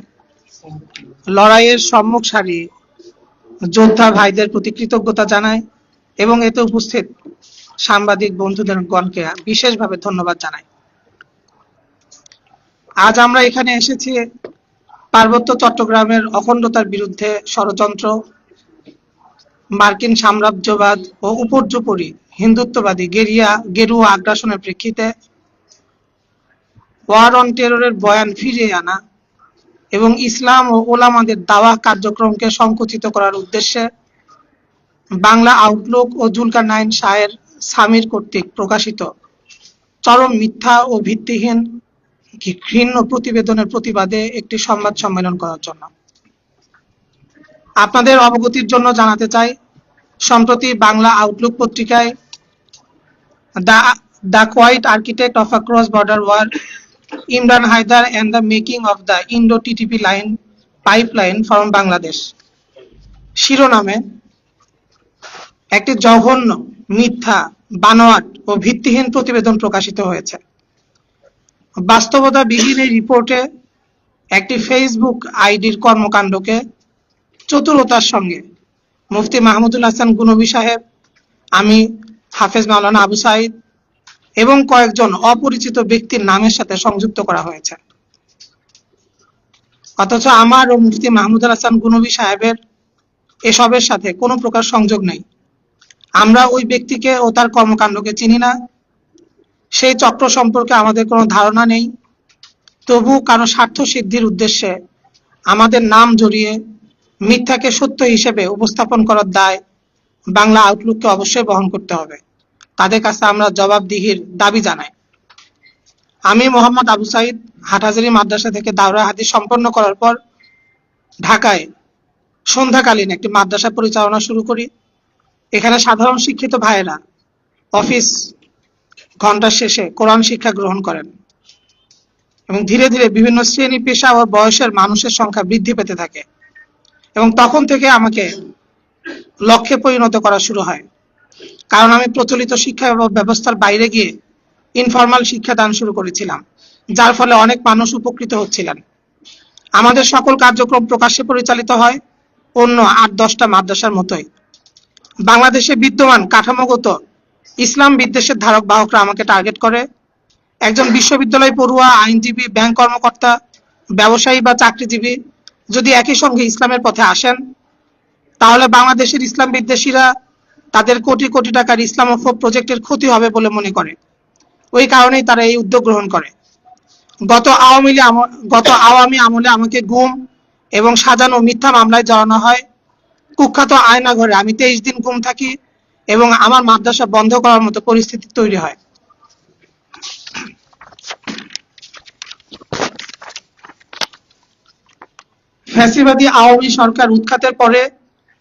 লড়াইয়ের সম্মুখ সারি যোদ্ধা ভাইদের প্রতি কৃতজ্ঞতা জানাই এবং এতে উপস্থিত সাংবাদিক বন্ধুদেরগণকে বিশেষভাবে ধন্যবাদ জানাই। আজ আমরা এখানে এসেছি পার্বত্য চট্টগ্রামের অখণ্ডতার বিরুদ্ধে ষড়যন্ত্র, মার্কিন সাম্রাজ্যবাদ ও উপর্যুপরি হিন্দুত্ববাদী গেরুয়া আগ্রাসনের প্রেক্ষিতে ওয়ার অন টেররের বয়ান ফিরিয়ে আনা এবং ইসলাম ও ওলামাদের দাওয়া কার্যক্রমকে সংকুচিত করার উদ্দেশ্যে বাংলা আউটলুক ও জুলকারনাইন শাহের সামির কর্তৃক প্রকাশিত চরম মিথ্যা ও ভিত্তিহীন ঘৃণ্য প্রতিবেদনের প্রতিবাদে একটি সংবাদ সম্মেলন করার জন্য। আপনাদের অবগতির জন্য জানাতে চাই, সম্প্রতি বাংলা আউটলুক পত্রিকায় the quiet architect of a cross border war, Imran Haider and the making of the Indo TTP line pipeline from Bangladesh শিরোনামে একটি জঘন্য, মিথ্যা, বানোয়াট ও ভিত্তিহীন প্রতিবেদন প্রকাশিত হয়েছে। বাস্তবতাবিহীন এই রিপোর্টে একটি ফেসবুক আইডির কর্মকাণ্ডকে চতুরতার সঙ্গে মুফতি মাহমুদুল হাসান গুনবী সাহেব, আমি হাফেজ মাওলানা আবু সাইদ এবং কয়েকজন অপরিচিত ব্যক্তির নামের সাথে সংযুক্ত করা হয়েছে। অথচ আমার ও মুফতি মাহমুদুল হাসান গুনবী সাহেবের এসবের সাথে কোনো প্রকার সংযোগ নেই। আমরা ওই ব্যক্তিকে ও তার কর্মকাণ্ডকে চিনি না, সেই চক্র সম্পর্কে আমাদের কোনো ধারণা নেই। তবু কারো স্বার্থ সিদ্ধির উদ্দেশ্যে আমাদের নাম জড়িয়ে মিথ্যাকে সত্য হিসেবে উপস্থাপন করার দায় বাংলা আউটলুককে অবশ্যই বহন করতে হবে। তাদের কাছে আমরা জবাবদিহির দাবি জানাই। আমি মোহাম্মদ আবু সাইদ হাটহাজারী মাদ্রাসা থেকে দাওরা হাদিস সম্পন্ন করার পর ঢাকায় সন্ধ্যাকালীন একটি মাদ্রাসা পরিচালনা শুরু করি। এখানে সাধারণ শিক্ষিত ভাইয়েরা অফিস ঘন্টার শেষে কোরআন শিক্ষা গ্রহণ করেন এবং ধীরে ধীরে বিভিন্ন শ্রেণী, পেশা ও বয়সের মানুষের সংখ্যা বৃদ্ধি পেতে থাকে এবং তখন থেকে আমাকে লক্ষ্যে পরিণত করা শুরু হয়। কারণ আমি প্রচলিত শিক্ষা ব্যবস্থার বাইরে গিয়ে ইনফরমাল শিক্ষা দান শুরু করেছিলাম, যার ফলে অনেক মানুষ উপকৃত হচ্ছিলেন। আমাদের সকল কার্যক্রম প্রকাশ্যে পরিচালিত হয় অন্য ৮-১০টা মাদ্রাসার মতোই। বাংলাদেশে বিদ্যমান কাঠামোগত ইসলাম বিদ্বেষের ধারক বাহকরা আমাকে টার্গেট করে। একজন বিশ্ববিদ্যালয় পড়ুয়া, আইনজীবী, ব্যাংক কর্মকর্তা, ব্যবসায়ী বা চাকরিজীবী যদি একই সঙ্গে ইসলামের পথে আসেন, তাহলে বাংলাদেশের ইসলাম বিদ্বেষীরা তাদের কোটি কোটি টাকার ইসলামোফোব প্রজেক্টের ক্ষতি হবে বলে মনে করে। ওই কারণেই তারা এই উদ্যোগ গ্রহণ করে। গত আওয়ামী আমলে আমাকে গুম এবং সাজানো মিথ্যা মামলায় জড়ানো হয়। কুখ্যাত আয়না ঘরে আমি 23 দিন গুম থাকি এবং আমার মাদ্রাসা বন্ধ করার মতো পরিস্থিতি তৈরি হয়। ফ্যাসিবাদী আওয়ামী সরকার উৎখাতের পরে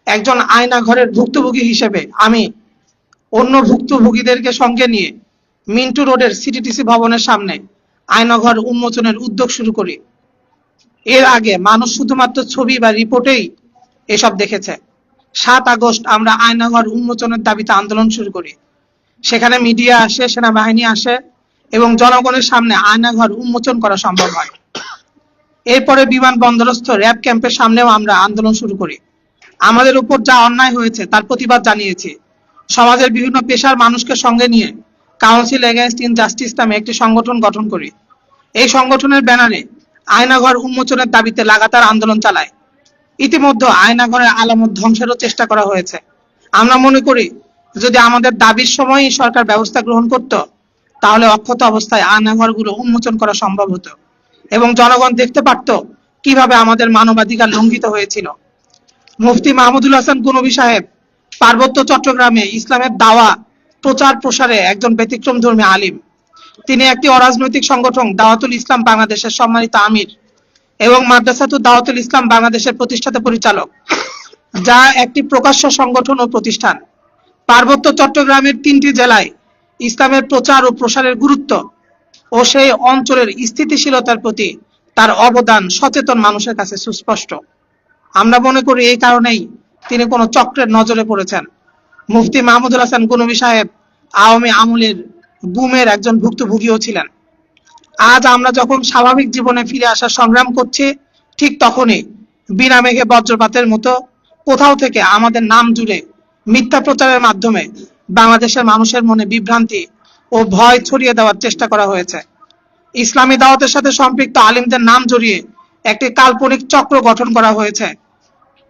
একজন আয়না ঘরের ভুক্তভোগী হিসেবে আমি অন্য ভুক্তভোগীদেরকে সঙ্গে নিয়ে মিন্টু রোডের সিটিটিসি ভবনের সামনে আয়নাঘর উন্মোচনের উদ্যোগ শুরু করি। এর আগে মানুষ শুধুমাত্র ছবি বা রিপোর্টেই এসব দেখেছে। ৭ আগস্ট আমরা আয়নাঘর উন্মোচনের দাবিতে আন্দোলন শুরু করি। সেখানে মিডিয়া আসে, সেনাবাহিনী আসে এবং জনগণের সামনে আয়নাঘর উন্মোচন করা সম্ভব হয়। এরপরে বিমানবন্দরস্থ র্যাব ক্যাম্পের সামনেও আমরা আন্দোলন শুরু করি। আমাদের উপর যা অন্যায় হয়েছে তার প্রতিবাদ জানিয়েছি। সমাজের বিভিন্ন পেশার মানুষকে সঙ্গে নিয়ে কাউন্সিল এগেইনস্ট ইনজাস্টিস নামে একটি সংগঠন গঠন করি। এই সংগঠনের ব্যানারে আয়নাঘর উন্মোচনের দাবিতে লাগাতার আন্দোলন চালায়। ইতিমধ্যে আয়নাঘরের আলামত ধ্বংসেরও চেষ্টা করা হয়েছে। আমরা মনে করি যদি আমাদের দাবির সময়ই সরকার ব্যবস্থা গ্রহণ করত, তাহলে অক্ষত অবস্থায় আয়নাঘরগুলো উন্মোচন করা সম্ভব হতো এবং জনগণ দেখতে পারত কিভাবে আমাদের মানবাধিকার লঙ্ঘিত হয়েছিল। মুফতি মাহমুদুল হাসান গুনবী সাহেব পার্বত্য চট্টগ্রামে ইসলামের দাওয়া প্রচার প্রসারে একজন ব্যতিক্রমধর্মী আলিম। তিনি একটি অরাজনৈতিক সংগঠন দাওয়াতুল ইসলাম বাংলাদেশের সম্মানিত আমির এবং মাদ্রাসাতুল দাওয়াতুল ইসলাম বাংলাদেশের প্রতিষ্ঠাতা পরিচালক, যা একটি প্রকাশ্য সংগঠন ও প্রতিষ্ঠান। পার্বত্য চট্টগ্রামের 3টি জেলায় ইসলামের প্রচার ও প্রসারের গুরুত্ব ও সেই অঞ্চলের স্থিতিশীলতার প্রতি তার অবদান সচেতন মানুষের কাছে সুস্পষ্ট। আমরা মনে করি এই কারণেই তিনি কোনো চক্রের নজরে পড়েছেন। মুফতি মাহমুদুল হাসান গুনবী সাহেব আওয়ামী আমলের গুমের একজন ভুক্তভোগীও ছিলেন। আজ আমরা যখন স্বাভাবিক জীবনে ফিরে আসার সংগ্রাম করছি, ঠিক তখনই বিনা মেঘে বজ্রপাতের মতো কোথাও থেকে আমাদের নাম জুড়ে মিথ্যা প্রচারের মাধ্যমে বাংলাদেশের মানুষের মনে বিভ্রান্তি ও ভয় ছড়িয়ে দেওয়ার চেষ্টা করা হয়েছে। ইসলামী দাওয়াতের সাথে সম্পৃক্ত আলিমদের নাম জড়িয়ে একটি কাল্পনিক চক্র গঠন করা হয়েছে,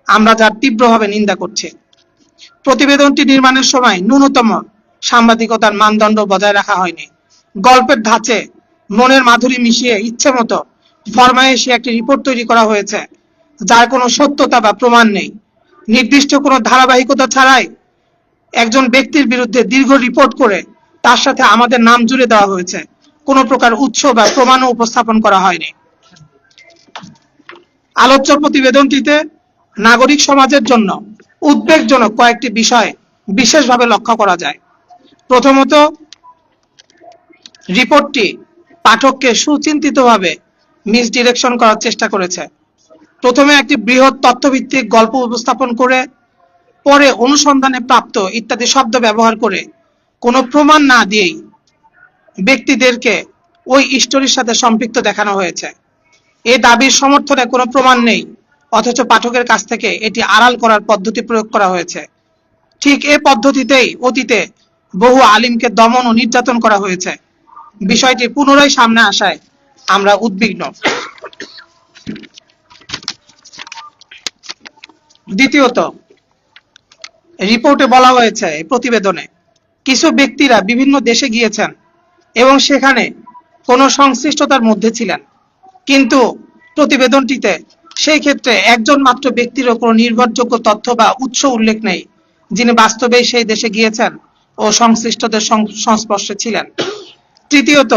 আমরা যার তীব্রভাবে নিন্দা করছি। প্রতিবেদনটি নির্মাণের সময় ন্যূনতম সাংবাদিকতার মানদণ্ড বজায় রাখা হয়নি। গল্পের ধাঁচে মনের মাধুরী মিশিয়ে ইচ্ছে মতো ফরমায়েশে একটি রিপোর্ট তৈরি করা হয়েছে, যার কোনো সত্যতা বা প্রমাণ নেই। নির্দিষ্ট কোনো ধারাবাহিকতা ছাড়াই একজন ব্যক্তির বিরুদ্ধে দীর্ঘ রিপোর্ট করে তার সাথে আমাদের নাম জুড়ে দেওয়া হয়েছে, কোনো প্রকার উৎস বা প্রমাণও উপস্থাপন করা হয়নি। আলোচ্য প্রতিবেদনটিতে নাগরিক সমাজের জন্য উদ্বেগজনক কয়েকটি বিষয় বিশেষভাবে লক্ষ্য করা যায়। প্রথমত, রিপোর্টটি পাঠককে সুচিন্তিতভাবে মিসডিরেকশন করার চেষ্টা করেছে। প্রথমে একটি বৃহৎ তথ্যভিত্তিক গল্প উপস্থাপন করে পরে অনুসন্ধানে প্রাপ্ত ইত্যাদি শব্দ ব্যবহার করে কোনো প্রমাণ না দিয়েই ব্যক্তিদেরকে ওই স্টোরির সাথে সম্পৃক্ত দেখানো হয়েছে। এই দাবির সমর্থনে কোনো প্রমাণ নেই, অথচ পাঠকের কাছ থেকে এটি আড়াল করার পদ্ধতি প্রয়োগ করা হয়েছে। ঠিক এই পদ্ধতিতেই অতীতে বহু আলিমকে দমন ও নির্যাতন করা হয়েছে। বিষয়টি পুনরায় সামনে আসায় আমরা উদ্বিগ্ন। দ্বিতীয়ত, রিপোর্টে বলা হয়েছে, প্রতিবেদনে কিছু ব্যক্তিরা বিভিন্ন দেশে গিয়েছেন এবং সেখানে কোনো সংশ্লিষ্টতার মধ্যে ছিলেন, কিন্তু প্রতিবেদনটিতে সেই ক্ষেত্রে একজন মাত্র ব্যক্তিরও কোনো নির্ভরযোগ্য তথ্য বা উৎস উল্লেখ নেই যিনি বাস্তবেই সেই দেশে গিয়েছেন ও সংশ্লিষ্টদের সংস্পর্শে ছিলেন। তৃতীয়ত,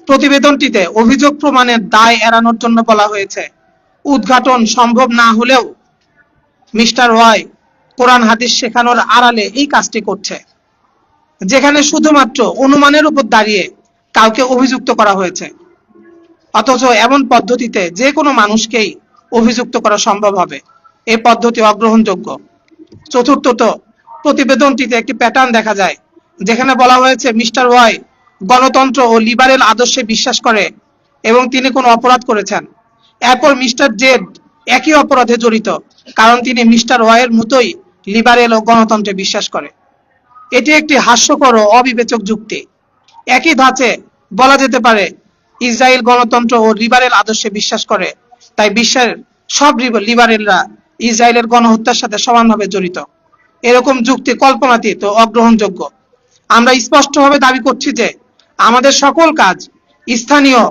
প্রতিবেদনটিতে অভিযোগ প্রমাণের দায় এড়ানোর জন্য বলা হয়েছে, উদ্ঘাটন সম্ভব না হলেও মিস্টার ওয়াই কোরআন হাদিস শেখানোর আড়ালে এই কাজটি করছে, যেখানে শুধুমাত্র অনুমানের উপর দাঁড়িয়ে কাউকে অভিযুক্ত করা হয়েছে, অথচ এমন পদ্ধতিতে যে কোনো মানুষকেই অভিযুক্ত করা সম্ভব হবে। এই পদ্ধতি অগ্রহণযোগ্য। চতুর্থত, প্রতিবেদনটিতে একটি প্যাটার্ন দেখা যায়, যেখানে বলা হয়েছে মিস্টার ওয়াই গণতন্ত্র ও লিবারেল আদর্শে বিশ্বাস করে এবং তিনি কোনো অপরাধ করেছেন। এরপর মিস্টার জেড একই অপরাধে জড়িত, কারণ তিনি মিস্টার ওয়াইয়ের মতোই লিবারেল ও গণতন্ত্রে বিশ্বাস করে। এটি একটি হাস্যকর ও অবিবেচক যুক্তি। একই ধাঁচে বলা যেতে পারে ইসরায়েল গণতন্ত্র ও লিবারেল আদর্শে বিশ্বাস করে, তাই বিশ্বের সব লিবারেলরা ইসরায়েলের গণহত্যার সাথে সমানভাবে জড়িত। এরকম যুক্তি কল্পনাতীত ও অগ্রহণযোগ্য। আমরা স্পষ্টভাবে দাবি করছি যে আমাদের সকল কাজ স্থানীয়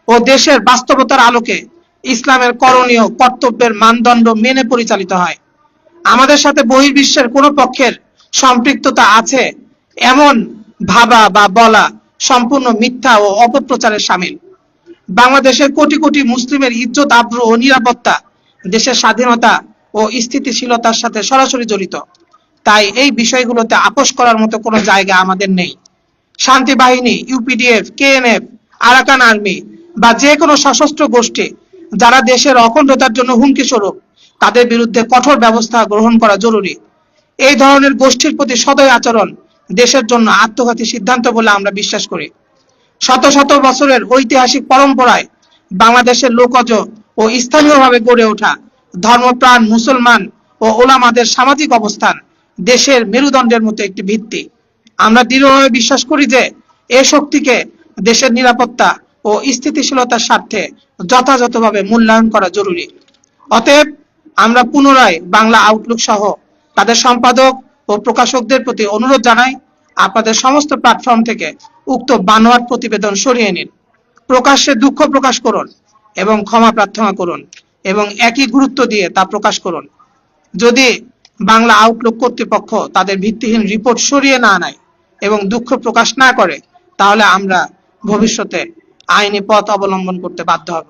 ও দেশের বাস্তবতার আলোকে ইসলামের করণীয় কর্তব্যের মানদণ্ড মেনে পরিচালিত হয়। আমাদের সাথে বহির্বিশ্বের কোনো পক্ষের সম্পৃক্ততা আছে এমন ভাবা বা বলা সম্পূর্ণ মিথ্যা ও অপপ্রচারের শামিল। বাংলাদেশের কোটি কোটি মুসলিমের ইজ্জত আবরু ও নিরাপত্তা দেশের স্বাধীনতা ও স্থিতিশীলতার সাথে সরাসরি জড়িত। তাই এই বিষয়গুলোতে আপোষ করার মতো কোনো জায়গা আমাদের নেই। শান্তি বাহিনী, ইউপিডিএফ, কেএনএফ, আরাকান আর্মি বা যে কোনো সশস্ত্র গোষ্ঠী যারা দেশের অখণ্ডতার জন্য হুমকি স্বরূপ, তাদের বিরুদ্ধে কঠোর ব্যবস্থা গ্রহণ করা জরুরি। এই ধরনের গোষ্ঠীর প্রতি সদয় আচরণ দেশের জন্য আত্মঘাতী সিদ্ধান্ত বলে আমরা বিশ্বাস করি। শত শত বছরের ঐতিহাসিক পরম্পরায় বাংলাদেশের লোকজ ও স্থানীয়ভাবে গড়ে ওঠা ধর্মপ্রাণ মুসলমান ও ওলামাদের সামাজিক অবস্থান দেশের মেরুদণ্ডের মতো একটি ভিত্তি। আমরা দৃঢ়ভাবে বিশ্বাস করি যে এ শক্তিকে দেশের নিরাপত্তা ও স্থিতিশীলতার স্বার্থে যথাযথভাবে মূল্যায়ন করা জরুরি। অতএব আমরা পুনরায় বাংলা আউটলুক সহ তাদের সম্পাদক ও প্রকাশকদের প্রতি অনুরোধ জানাই, আপনাদের সমস্ত প্ল্যাটফর্ম থেকে উক্ত বানোয়াট প্রতিবেদন সরিয়ে নিন, প্রকাশ্যে দুঃখ প্রকাশ করুন এবং ক্ষমা প্রার্থনা করুন এবং একই গুরুত্ব দিয়ে তা প্রকাশ করুন। যদি বাংলা আউটলুক কর্তৃপক্ষ তাদের ভিত্তিহীন রিপোর্ট সরিয়ে না নেয় এবং দুঃখ প্রকাশ না করে, তাহলে আমরা ভবিষ্যতে আইনি পথ অবলম্বন করতে বাধ্য হব।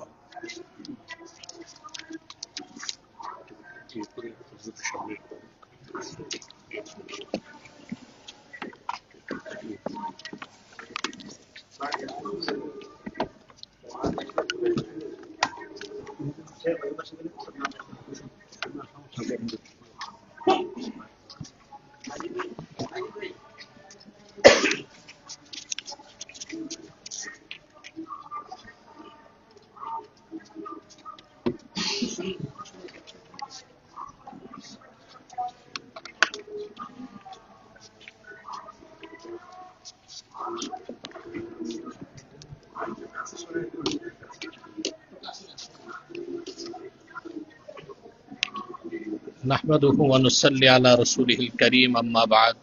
নাহমাদুহু ওয়া নুসাল্লি আলা রাসূলিহিল কারীম, আম্মা বা'দ।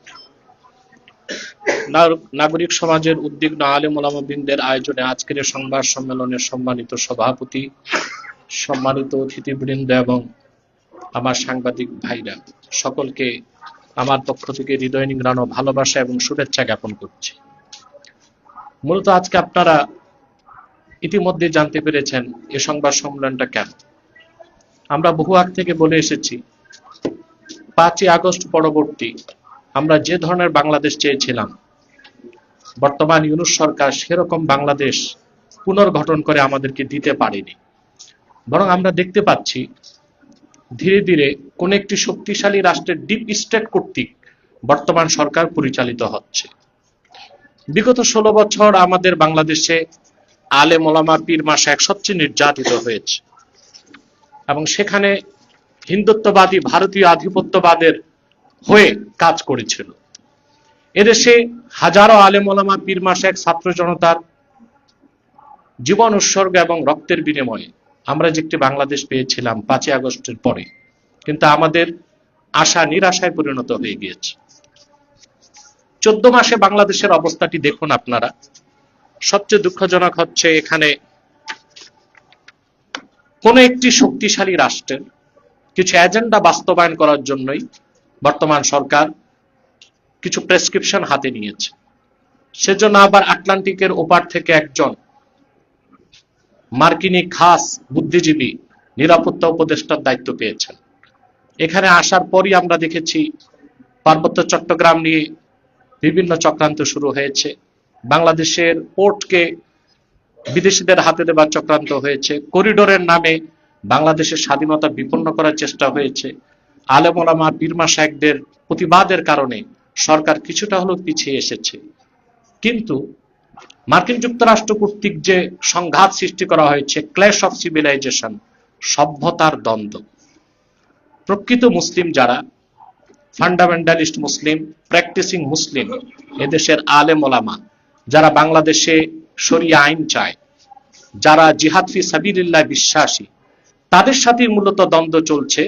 নাগরিক সমাজের উদ্বিগ্ন আলেম ওলামাবৃন্দের আয়োজনে আজকের এই সংবাদ সম্মেলনের সম্মানিত সভাপতি, সম্মানিত অতিথিবৃন্দ এবং আমার সাংবাদিক ভাইরা, সকলকে আমার পক্ষ থেকে হৃদয় নিংড়ানো ভালোবাসা এবং শুভেচ্ছা জ্ঞাপন করছি। মূলত আজকে আপনারা ইতিমধ্যে জানতে পেরেছেন এই সংবাদ সম্মেলনটা কেন। আমরা বহু আগ থেকে বলে এসেছি, 5ই আগস্ট পরবর্তী আমরা যে ধরনের বাংলাদেশ চেয়েছিলাম, বর্তমান ইউনূস সরকার সেরকম বাংলাদেশ পুনর্গঠন করে আমাদেরকে দিতে পারেনি। বরং আমরা দেখতে পাচ্ছি ধীরে ধীরে কোন একটি শক্তিশালী রাষ্ট্রের ডিপ স্টেট কর্তৃক বর্তমান সরকার পরিচালিত হচ্ছে। বিগত 16 বছর আমাদের বাংলাদেশে আলেম ওলামা পীর মাশায়েখ সবচেয়ে নির্যাতিত হয়েছে এবং সেখানে হিন্দুত্ববাদী ভারতীয় আধিপত্যবাদের হয়ে কাজ করেছিল। এদেশে হাজারো আলেম ওলামা পীর মাশায়েখ ছাত্র জনতার জীবন উৎসর্গ এবং রক্তের বিনিময়ে আমরা যে একটি বাংলাদেশ পেয়েছিলাম 5ই আগস্টের পরে, কিন্তু আমাদের আশা নিরাশায় পরিণত হয়ে গিয়েছে। 14 মাসে বাংলাদেশের অবস্থাটি দেখুন আপনারা। সবচেয়ে দুঃখজনক হচ্ছে এখানে কোন একটি শক্তিশালী রাষ্ট্রের কিছু এজেন্ডা বাস্তবায়ন করার জন্যই বর্তমান সরকার কিছু প্রেসক্রিপশন হাতে নিয়েছে। সেজন্য আবার আটলান্টিকের ওপার থেকে একজন মার্কিনী খাস বুদ্ধিজীবী নিরাপত্তা উপদেষ্টার দায়িত্ব পেয়েছেন। এখানে আসার পরই আমরা দেখেছি পার্বত্য চট্টগ্রাম নিয়ে বিভিন্ন চক্রান্ত শুরু হয়েছে। বাংলাদেশের পোর্টকে বিদেশিদের হাতে দেবার চক্রান্ত হয়েছে। করিডোরের নামে বাংলাদেশের স্বাধীনতা বিপন্ন করার চেষ্টা হয়েছে। আলেম ওলামা পীর মাশায়েখদের প্রতিবাদের কারণে সরকার কিছুটা হলেও পিছিয়ে এসেছে। কিন্তু মার্কিন যুক্তরাষ্ট্র কর্তৃক যে সংঘাত সৃষ্টি করা হয়েছে, ক্ল্যাশ অফ সিভিলাইজেশন, সভ্যতার দ্বন্দ্ব, প্রকৃত মুসলিম যারা, ফান্ডামেন্টালিস্ট মুসলিম, প্র্যাকটিসিং মুসলিম, এদেশের আলেম ওলামা যারা বাংলাদেশে শরিয়া আইন চায়, যারা জিহাদ ফি সাবিলিল্লাহ বিশ্বাসী, তাদের সাথে মূলত দ্বন্দ্ব চলছে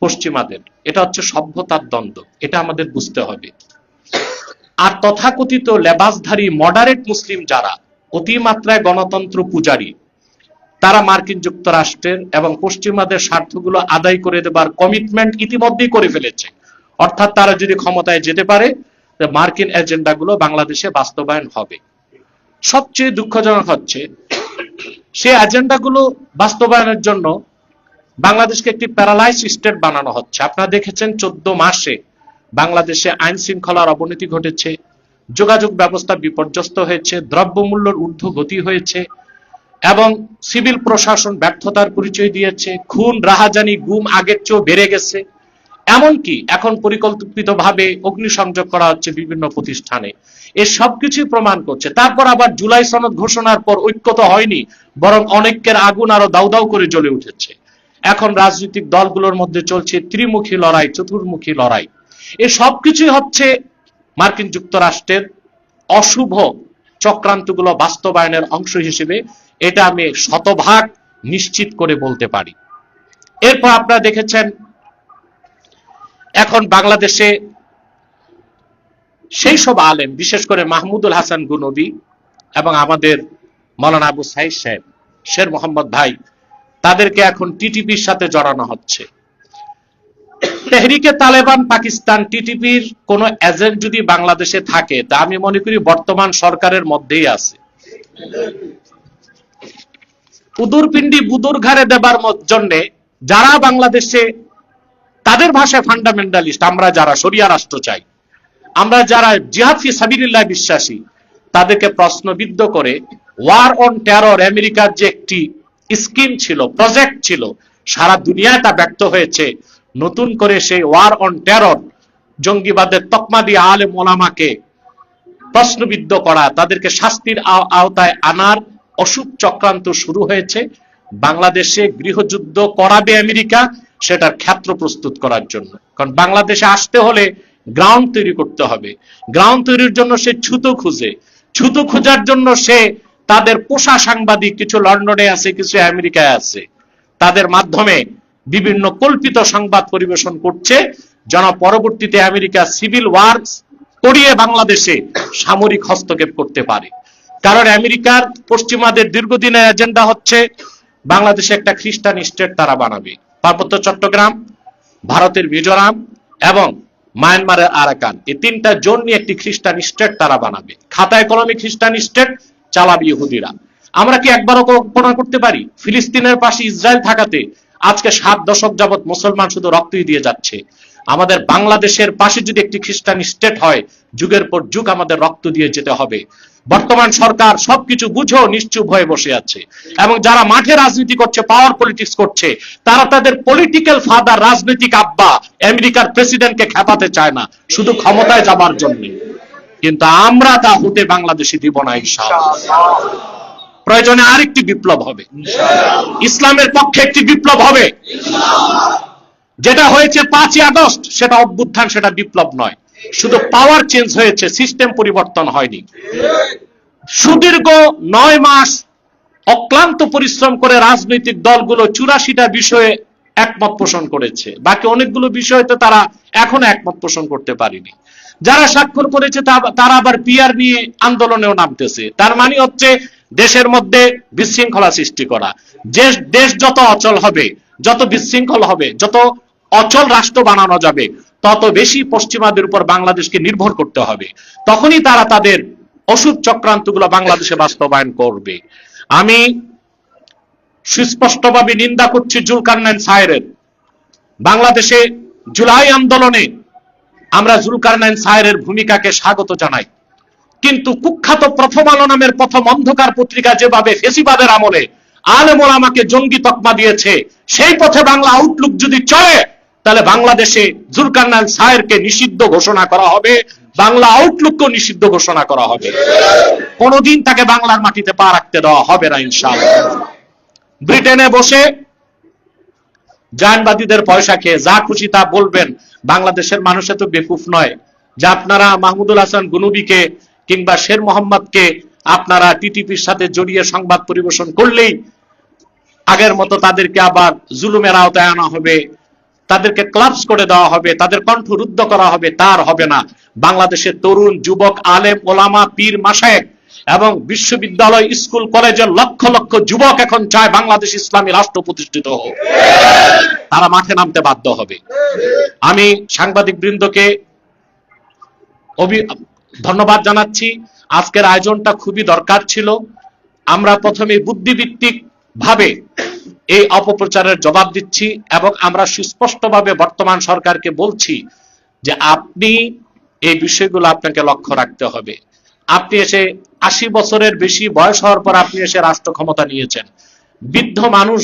পশ্চিমাদের। এটা হচ্ছে সভ্যতার দ্বন্দ্ব, এটা আমাদের বুঝতে হবে। আর তথাকথিত লেবাসধারী মডারেট মুসলিম যারা অতিমাত্রায় গণতন্ত্র পূজারী, তারা মার্কিন যুক্তরাষ্ট্রের এবং পশ্চিমাদের স্বার্থগুলো আদায় করে দেবার কমিটমেন্ট ইতিমধ্যেই করে ফেলেছে। অর্থাৎ তারা যদি ক্ষমতায় যেতে পারে, মার্কিন এজেন্ডাগুলো বাংলাদেশে বাস্তবায়ন হবে। সবচেয়ে দুঃখজনক হচ্ছে সেই এজেন্ডাগুলো বাস্তবায়নের জন্য বাংলাদেশকে একটি প্যারালাইজ স্টেট বানানো হচ্ছে। আপনারা দেখেছেন 14 মাসে বাংলাদেশে আইন শৃঙ্খলার অবনতি ঘটেছে, যোগাযোগ ব্যবস্থা বিপর্যস্ত হয়েছে, দ্রব্যমূল্যের ঊর্ধ্বগতি হয়েছে এবং সিভিল প্রশাসন ব্যর্থতার পরিচয় দিয়েছে। খুন, রাহাজানি, গুম আগের চেয়েও বেড়ে গেছে। এমনকি এখন পরিকল্পিতভাবে অগ্নিসংযোগ করা হচ্ছে বিভিন্ন প্রতিষ্ঠানে। এ সবকিছুই প্রমাণ করছে। তারপর আবার জুলাই সনদ ঘোষণার পর ঐক্য তো হয়নি, বরং অনেকের আগুন আরো দাউ দাউ করে জ্বলে উঠেছে। এখন রাজনৈতিক দলগুলোর মধ্যে চলছে ত্রিমুখী লড়াই, চতুর্মুখী লড়াই। এই সবকিছুই হচ্ছে মার্কিন যুক্তরাষ্ট্রের অশুভ চক্রান্তগুলো বাস্তবায়নের অংশ হিসেবে। এটা আমি শতভাগ নিশ্চিত করে বলতে পারি। এরপর আপনারা দেখেছেন এখন বাংলাদেশে সেই সব আলেম, বিশেষ করে মাহমুদুল হাসান গুনবী এবং আমাদের মাওলানা আবু সাইদ সাহেব, শের মোহাম্মদ ভাই, তাদেরকে এখন টিটিপির সাথে জড়ানো হচ্ছে। তেহরিকে তালেবান পাকিস্তান, টিটিপির কোন এজেন্ট যদি বাংলাদেশে থাকে, তা আমি মনে করি বর্তমান সরকারের মধ্যেই আছে। উদুরপিন্ডি বুদুর ঘাড়ে দেবার জন্য যারা বাংলাদেশে, তাদের ভাষায় ফান্ডামেন্টালিস্ট, আমরা যারা শরিয়া রাষ্ট্র চাই, আমরা যারা জিহাদ ফি সাবিলিল্লাহ বিশ্বাসী, তাদেরকে প্রশ্নবিদ্ধ করে ওয়ার অন টেরর, আমেরিকার যে একটি স্কিম ছিল, প্রজেক্ট ছিল, সারা দুনিয়ায় তা ব্যর্থ হয়েছে। নতুন করে সেই ওয়ার অন টেরর, জঙ্গিবাদের তকমা দিয়ে আলেম ওলামাকে প্রশ্নবিদ্ধ করা, তাদেরকে শাস্তির আওতায় আনার অশুভ চক্রান্ত শুরু হয়েছে। বাংলাদেশে গৃহযুদ্ধ করাবে আমেরিকা, সেটার ক্ষেত্র প্রস্তুত করার জন্য। কারণ বাংলাদেশে আসতে হলে গ্রাউন্ড তৈরি করতে হবে। গ্রাউন্ড তৈরির জন্য সে ছুতো খুঁজে, ছুতো খোঁজার জন্য সে তাদের পোষা সাংবাদিক, কিছু লন্ডনে আছে, কিছু আমেরিকায় আছে, তাদের মাধ্যমে বিভিন্ন কল্পিত সংবাদ পরিবেশন করছে, যেন পরবর্তীতে আমেরিকা সিভিল ওয়ার্স করিয়ে বাংলাদেশে সামরিক হস্তক্ষেপ করতে পারে। কারণ আমেরিকার পশ্চিমাদের দীর্ঘদিনের এজেন্ডা হচ্ছে বাংলাদেশে একটা খ্রিস্টান স্টেট তারা বানাবে। পার্বত্য চট্টগ্রাম, ভারতের মিজোরাম এবং মায়ানমারের আরাকান, এই তিনটা জোন নিয়ে একটি খ্রিস্টান স্টেট তারা বানাবে। খাতায় কলমে খ্রিস্টান স্টেট চালাবে ইহুদিরা। আমরা কি একবারও কল্পনা করতে পারি ফিলিস্তিনের পাশে ইসরায়েল থাকাতে আজকে 7 দশক যাবৎ মুসলমান শুধু রক্তই দিয়ে যাচ্ছে? আমাদের বাংলাদেশের পাশে যদি একটি খ্রিস্টান স্টেট হয়, যুগের পর যুগ আমাদের রক্ত দিয়ে যেতে হবে। বর্তমান সরকার সবকিছু বুঝেও নিশ্চুপ হয়ে বসে আছে, এবং যারা মাঠে রাজনীতি করছে, পাওয়ার পলিটিক্স করছে, তারা তাদের পলিটিক্যাল ফাদার, রাজনৈতিক আব্বা আমেরিকার প্রেসিডেন্টকে খেপাতে চায় না শুধু ক্ষমতায় যাবার জন্য। কিন্তু আমরা তা হতে বাংলাদেশে দিব না ইনশাআল্লাহ। প্রয়োজনে আরেকটি বিপ্লব হবে, ইসলামের পক্ষে একটি বিপ্লব হবে। যেটা হয়েছে 5ই আগস্ট সেটা অভ্যুত্থান, সেটা বিপ্লব নয়, শুধু পাওয়ার চেঞ্জ হয়েছে, সিস্টেম পরিবর্তন হয়নি। সুদীর্ঘ 9 মাস অক্লান্ত পরিশ্রম করে রাজনৈতিক দলগুলো 84টা বিষয়ে একমত পোষণ করেছে, বাকি অনেকগুলো বিষয়ে তো তারা এখনো একমত পোষণ করতে পারেনি। যারা স্বাক্ষর করেছে তারা আবার পিআর নিয়ে আন্দোলনেও নামতেছে। তার মানে হচ্ছে দেশের মধ্যে বিশৃঙ্খলা সৃষ্টি করা। দেশ যত অচল হবে, যত বিশৃঙ্খল হবে, যত অচল রাষ্ট্র বানানো যাবে, তত বেশি পশ্চিমাদের উপর বাংলাদেশকে নির্ভর করতে হবে। তখনই তারা তাদের অসুর চক্রান্তগুলো বাংলাদেশে বাস্তবায়ন করবে। আমি সুস্পষ্টভাবে নিন্দা করছি জুলকারনাইন সাহেরের। বাংলাদেশে জুলাই আন্দোলনে আমরা জুলকারনাইন সাহেরের ভূমিকাকে স্বাগত জানাই, কিন্তু কুখ্যাত প্রথম আলো নামের প্রথম অন্ধকার পত্রিকা যেভাবে ফেসিবাদের আমলে আলেম ওলামাকে জঙ্গি তকমা দিয়েছে, সেই পথে বাংলা আউটলুক যদি চলে, তাহলে বাংলাদেশে জুলকারনাইন সাহেরকে নিষিদ্ধ ঘোষণা করা হবে, বাংলা আউটলুককে নিষিদ্ধ ঘোষণা করা হবে। কোনদিন তাকে বাংলার মাটিতে পা রাখতে দেওয়া হবে না ইনশাআল্লাহ। ব্রিটেনে বসে জায়নবাদীদের পয়সা খেয়ে যা খুশি তা বলবেন, বাংলাদেশের মানুষ এত বেকুফ নয় যে আপনারা মাহমুদুল হাসান গুনুবিকে কিংবা শের মোহাম্মদকে আপনারা টিটিপির সাথে জড়িয়ে সংবাদ পরিবেশন করলেই আগের মতো তাদেরকে আবার জুলুমের আওতায় আনা হবে, তাদেরকে ক্লাবস করে দেওয়া হবে, তাদের কণ্ঠ রুদ্ধ করা হবে। তার হবে না। বাংলাদেশের তরুণ, যুবক, আলেম, ওলামা, পীর, মাশায়েখ এবং বিশ্ববিদ্যালয়, স্কুল, কলেজের লক্ষ লক্ষ যুবক এখন চায় বাংলাদেশ ইসলামী রাষ্ট্র প্রতিষ্ঠিত হোক। তারা মাঠে নামতে বাধ্য হবে। আমি সাংবাদিক বৃন্দকে ধন্যবাদ জানাচ্ছি। আজকের আয়োজনটা খুবই দরকার ছিল। আমরা প্রথমে বুদ্ধিভিত্তিক ভাবে এই অপপ্রচারের জবাব দিচ্ছি, এবং আমরা সুস্পষ্টভাবে বর্তমান সরকারকে বলছি যে আপনি এই বিষয়গুলো আপনাকে লক্ষ্য রাখতে হবে। আপনি এসে 80 বছরের বেশি বয়স হওয়ার পর আপনি এসে রাষ্ট্র ক্ষমতা নিয়েছেন। বৃদ্ধ মানুষ,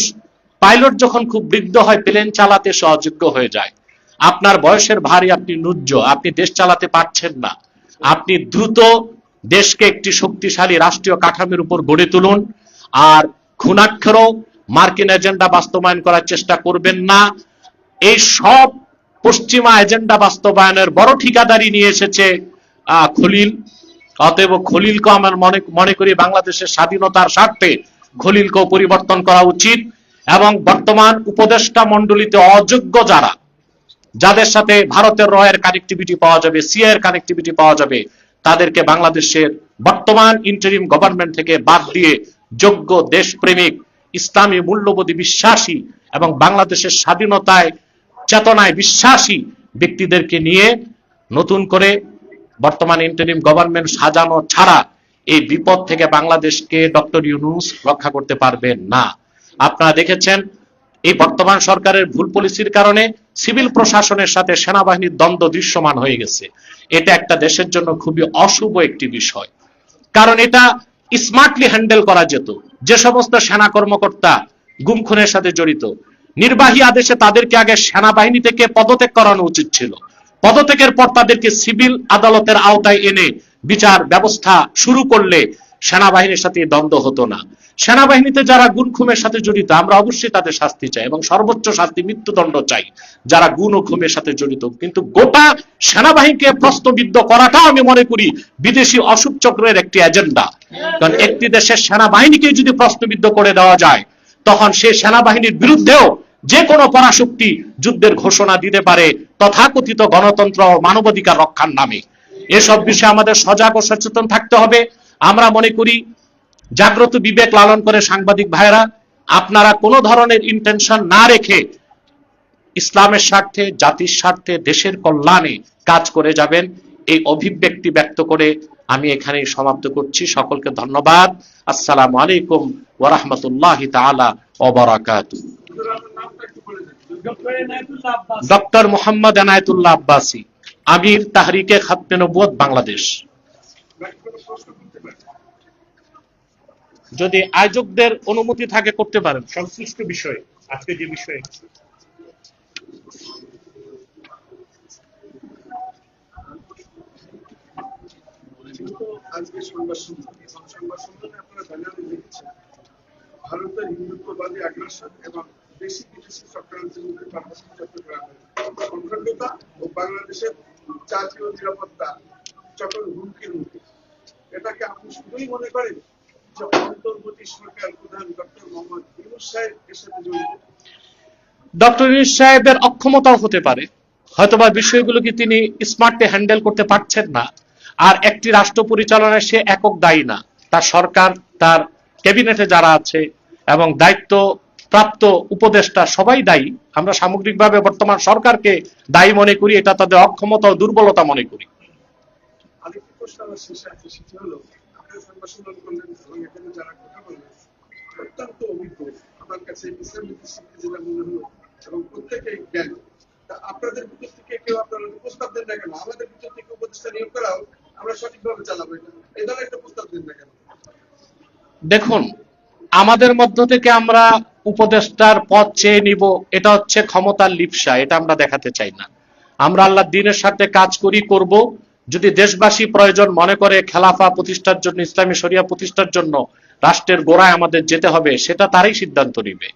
পাইলট যখন খুব বৃদ্ধ হয়, প্লেন চালাতে সে অযোগ্য হয়ে যায়। আপনার বয়সের ভারী, আপনি নুজ্জ, আপনি দেশ চালাতে পারছেন না। আপনি দ্রুত দেশকে একটি শক্তিশালী রাষ্ট্রীয় কাঠামোর উপর গড়ে তুলুন, আর খুনাক্ষর মার্কিন এজেন্ডা বাস্তবায়ন করার চেষ্টা করবেন না। এই সব পশ্চিমা এজেন্ডা বাস্তবায়নের বড় ঠিকাদারি নিয়ে এসেছে খলিল। অতএব খলিলকে আমার মনে করি বাংলাদেশের স্বাধীনতার স্বার্থে খলিলকেও পরিবর্তন করা উচিত, এবং বর্তমান উপদেষ্টা মণ্ডলীতে অযোগ্য যাদের সাথে ভারতের রয়ের কানেক্টিভিটি পাওয়া যাবে, সিআইয়ের কানেক্টিভিটি পাওয়া যাবে, তাদেরকে বাংলাদেশের বর্তমান ইন্টারিম গভর্নমেন্ট থেকে বাদ দিয়ে যোগ্য, দেশপ্রেমিক, ইসলামী মূল্যবোধী বিশ্বাসী এবং বাংলাদেশের স্বাধীনতায় চেতনায় বিশ্বাসী ব্যক্তিদেরকে নিয়ে নতুন করে বর্তমান ইন্টারিম গভর্নমেন্ট সাজানো ছাড়া এই বিপদ থেকে বাংলাদেশকে ডক্টর ইউনূস রক্ষা করতে পারবেন না। আপনারা দেখেছেন এই বর্তমান সরকারের ভুল পলিসির কারণে সিভিল প্রশাসনের সাথে সেনাবাহিনীর দ্বন্দ্ব দৃশ্যমান হয়ে গেছে। এটা একটা দেশের জন্য খুবই অশুভ একটি বিষয়, কারণ এটা স্মার্টলি হ্যান্ডেল করা যেত। যে সমস্ত সেনা কর্মকর্তা গুম খুনের সাথে জড়িত, নির্বাহী আদেশে তাদেরকে আগে সেনাবাহিনী থেকে পদত্যাগ করানো উচিত ছিল। পদত্যাগের পর তাদেরকে সিভিল আদালতের আওতায় এনে বিচার ব্যবস্থা শুরু করলে সেনাবাহিনীর সাথে দ্বন্দ্ব হতো না। সেনাবাহিনীতে যারা গুণ খুমের সাথে জড়িত আমরা অবশ্যই তাদের শাস্তি চাই এবং সর্বোচ্চ শাস্তি মৃত্যুদণ্ড চাই যারা গুণ ও খুমের সাথে জড়িত। কিন্তু গোটা সেনাবাহিনীকে প্রশ্নবিদ্ধ করাটা আমি মনে করি বিদেশি অশুভ চক্রের একটি এজেন্ডা। কারণ একটি দেশের সেনাবাহিনীকে যদি প্রশ্নবিদ্ধ করে দেওয়া যায় তখন সেই সেনাবাহিনীর বিরুদ্ধেও যে কোনো পরাশক্তি যুদ্ধের ঘোষণা দিতে পারে তথাকথিত গণতন্ত্র ও মানবাধিকার রক্ষার নামে। এসব বিষয়ে আমাদের সজাগ ও সচেতন থাকতে হবে। আমরা মনে করি জাগ্রত বিবেক লালন করে সাংবাদিক ভাইরা আপনারা কোনো ধরনের ইন্টেনশন না রেখে ইসলামের স্বার্থে, জাতির স্বার্থে, দেশের কল্যাণে কাজ করে যাবেন, এই অভিব্যক্তি ব্যক্ত করে আমি এখানেই সমাপ্ত করছি। সকলকে ধন্যবাদ। আসসালামু আলাইকুম ওয়া রাহমাতুল্লাহি তাআলা ওয়া বারাকাতুহু। ডক্টর মোহাম্মদ এনায়েতুল্লাহ আব্বাসী, আমির তাহরিকে খাতমে নবুয়ত বাংলাদেশ। যদি আয়োজকদের অনুমতি থাকে করতে পারেন সংশ্লিষ্ট বিষয়ে, আজকে যে বিষয়ে আজকে সংবাদ সম্মেলনে আপনারা ব্যানারে লিখেছেন ভারতের হিন্দুত্ববাদী আগ্রাসন এবং দেশি বিদেশি চক্রান্তের মধ্যে পার্বত্য চট্টগ্রামের অখণ্ডতা ও বাংলাদেশের জাতীয় নিরাপত্তা চক্র হুমকির মুখে। এটাকে আপনি শুধুই মনে করেন যে অন্তর্বর্তী সরকার প্রধান ডক্টর মোহাম্মদ ইউনূস সাহেব এর সাথে জড়িত? ডক্টর ইউনূস সাহেবের অক্ষমতাও হতে পারে, হয়তোবা বিষয়গুলোকে তিনি স্মার্টলি হ্যান্ডেল করতে পারছেন না। আর একটি রাষ্ট্র পরিচালনায় সে একক দায়ী না, তার সরকার, তার ক্যাবিনেটে যারা আছে এবং দায়িত্ব প্রাপ্ত উপদেষ্টা সবাই দায়ী। আমরা সামগ্রিকভাবে বর্তমান সরকারকে দায়ী মনে করি, এটা তাদের অক্ষমতা ও দুর্বলতা মনে করি। আরেকটি প্রশ্ন আমার শেষে আছে, সেটি হলো আপনারা সংবাদ সম্মেলন করলেন এবং এখানে যারা কথা বললেন অত্যন্ত অভিজ্ঞ, আমার কাছে ইসলামিক দৃষ্টিতে যেটা মনে হলো, এবং প্রত্যেকেই জ্ঞানী। তা আপনাদের ভিতর থেকে কেউ আপনারা প্রস্তাব দেন না কেন আমাদের ভিতর থেকে উপদেষ্টা নিয়োগ করাও আমরা সঠিকভাবে চালাবো, এটা এই ধরনের একটা প্রস্তাব দেন না কেন? দেখুন, আমাদের মধ্য থেকে আমরা উপদেষ্টার পদ চেয়ে নিব, এটা হচ্ছে ক্ষমতার লিপ্সা, এটা আমরা দেখাতে চাই না। আমরা আল্লাহর দ্বীনের সাথে কাজ করব। যদি দেশবাসী প্রয়োজন মনে করে খেলাফা প্রতিষ্ঠার জন্য, ইসলামী শরিয়া প্রতিষ্ঠার জন্য রাষ্ট্রের গোড়ায় আমাদের যেতে হবে, সেটা তারই সিদ্ধান্ত নিবে।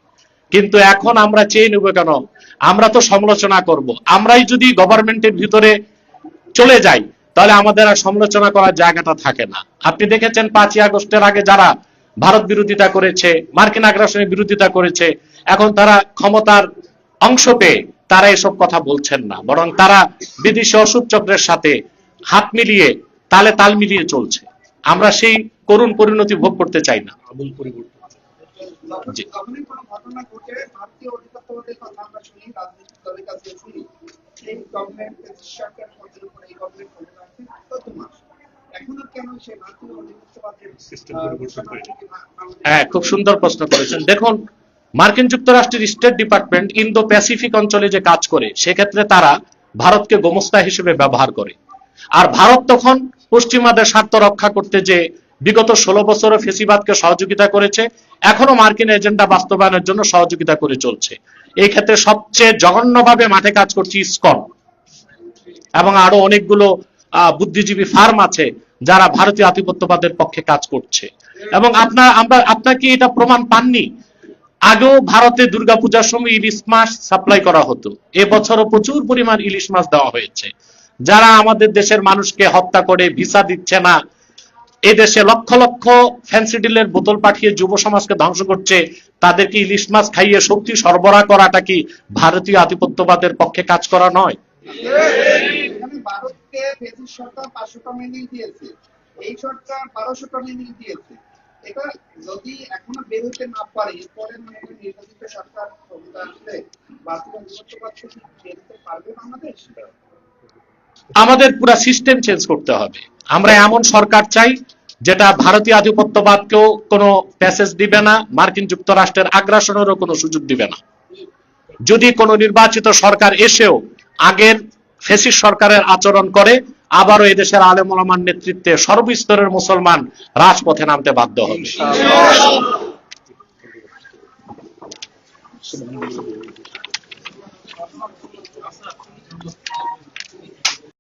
কিন্তু এখন আমরা চেয়ে নেব কেন? আমরা তো সমালোচনা করব। আমরাই যদি গভর্নমেন্টের ভিতরে চলে যাই তাহলে আমাদের আর সমালোচনা করার জায়গাটা থাকে না। আপনি দেখেছেন 5ই আগস্টের আগে যারা ভারত বিরোধিতা করেছে, মার্কিন আগ্রাসনের বিরোধিতা করেছে, এখন তারা ক্ষমতার অংশ পেয়ে তারা এসব কথা বলছেন না, বরং তারা বিদেশি অশুভ চক্রের সাথে হাত মিলিয়ে, তালে তাল মিলিয়ে চলছে। আমরা সেই করুণ পরিণতি ভোগ করতে চাই না। আমূল পরিবর্তন। জি। যখনই কোনো ঘটনা ঘটে ভারতীয় অধিকারদের কথা আমরা শুনি, রাজনৈতিক দলের কাছে শুনি এই গভর্নমেন্ট সরকার পদের উপর এই গভর্নমেন্ট করে রাখছে 14 মাস, এখনো কেন সেই ভারতীয় অধিকারবাদের সিস্টেম পরিবর্তন করেনি? হ্যাঁ, খুব সুন্দর প্রশ্ন করেছেন। দেখুন, মার্কিন যুক্তরাষ্ট্রের স্টেট ডিপার্টমেন্ট ইন্দো প্যাসিফিক অঞ্চলে যে কাজ করে সেক্ষেত্রে তারা ভারতকে গোমস্তা হিসেবে ব্যবহার করে। আর ভারত তখন পশ্চিমাদের স্বার্থ রক্ষা করতে যে বিগত 16 বছরে ফেসিবাদকে সহযোগিতা করেছে, এখনো মার্কিন এজেন্ডা বাস্তবায়নের জন্য সহযোগিতা করে চলছে। এই ক্ষেত্রে সবচেয়ে জঘন্যভাবে মাঠে কাজ করছে ইসকন এবং আরো অনেকগুলো বুদ্ধিজীবী ফার্ম আছে যারা ভারতীয় আধিপত্যবাদের পক্ষে কাজ করছে। এবং আপনাকে এটা প্রমাণ পাননি, আগেও ভারতে দুর্গাপূজার সময় ইলিশ মাছ সাপ্লাই করা হতো, এবছরও প্রচুর পরিমাণ ইলিশ মাছ দেওয়া হয়েছে। যারা আমাদের দেশের মানুষকে হত্যা করে ভিসা দিচ্ছে না, এদেশে লক্ষ লক্ষ ফ্যান্সিডিলের বোতল পাঠিয়ে যুব সমাজকে ধ্বংস করছে, তাদেরকে ইলিশ মাছ খাইয়ে শক্তি সরবরাহ করাটা কি ভারতীয় আধিপত্যবাদের পক্ষে কাজ করা নয়? ভারতকে ফেসিস সরকার 500 টন ইলিশ দিয়েছে, এই সরকার 1200 টন ইলিশ দিয়েছে। এটা যদি এখনো বের হতে না পারে, এরপরে নির্বাচিত সরকার ক্ষমতা আসলে ভারতীয় আধিপত্যবাদকে বের হতে পারবে বাংলাদেশ? আমাদের পুরো সিস্টেম চেঞ্জ করতে হবে। আমরা এমন সরকার চাই যেটা ভারতীয় আধিপত্যবাদকেও কোনো প্যাসেজ দিবে না, মার্কিন যুক্তরাষ্ট্রের আগ্রাসনেরও কোনো সুযোগ দিবে না। যদি কোনো নির্বাচিত সরকার এসেও আগের ফ্যাসিস্ট সরকারের আচরণ করে, আবারও এদেশের আলেম ওলামার নেতৃত্বে সর্বস্তরের মুসলমান রাজপথে নামতে বাধ্য হবে।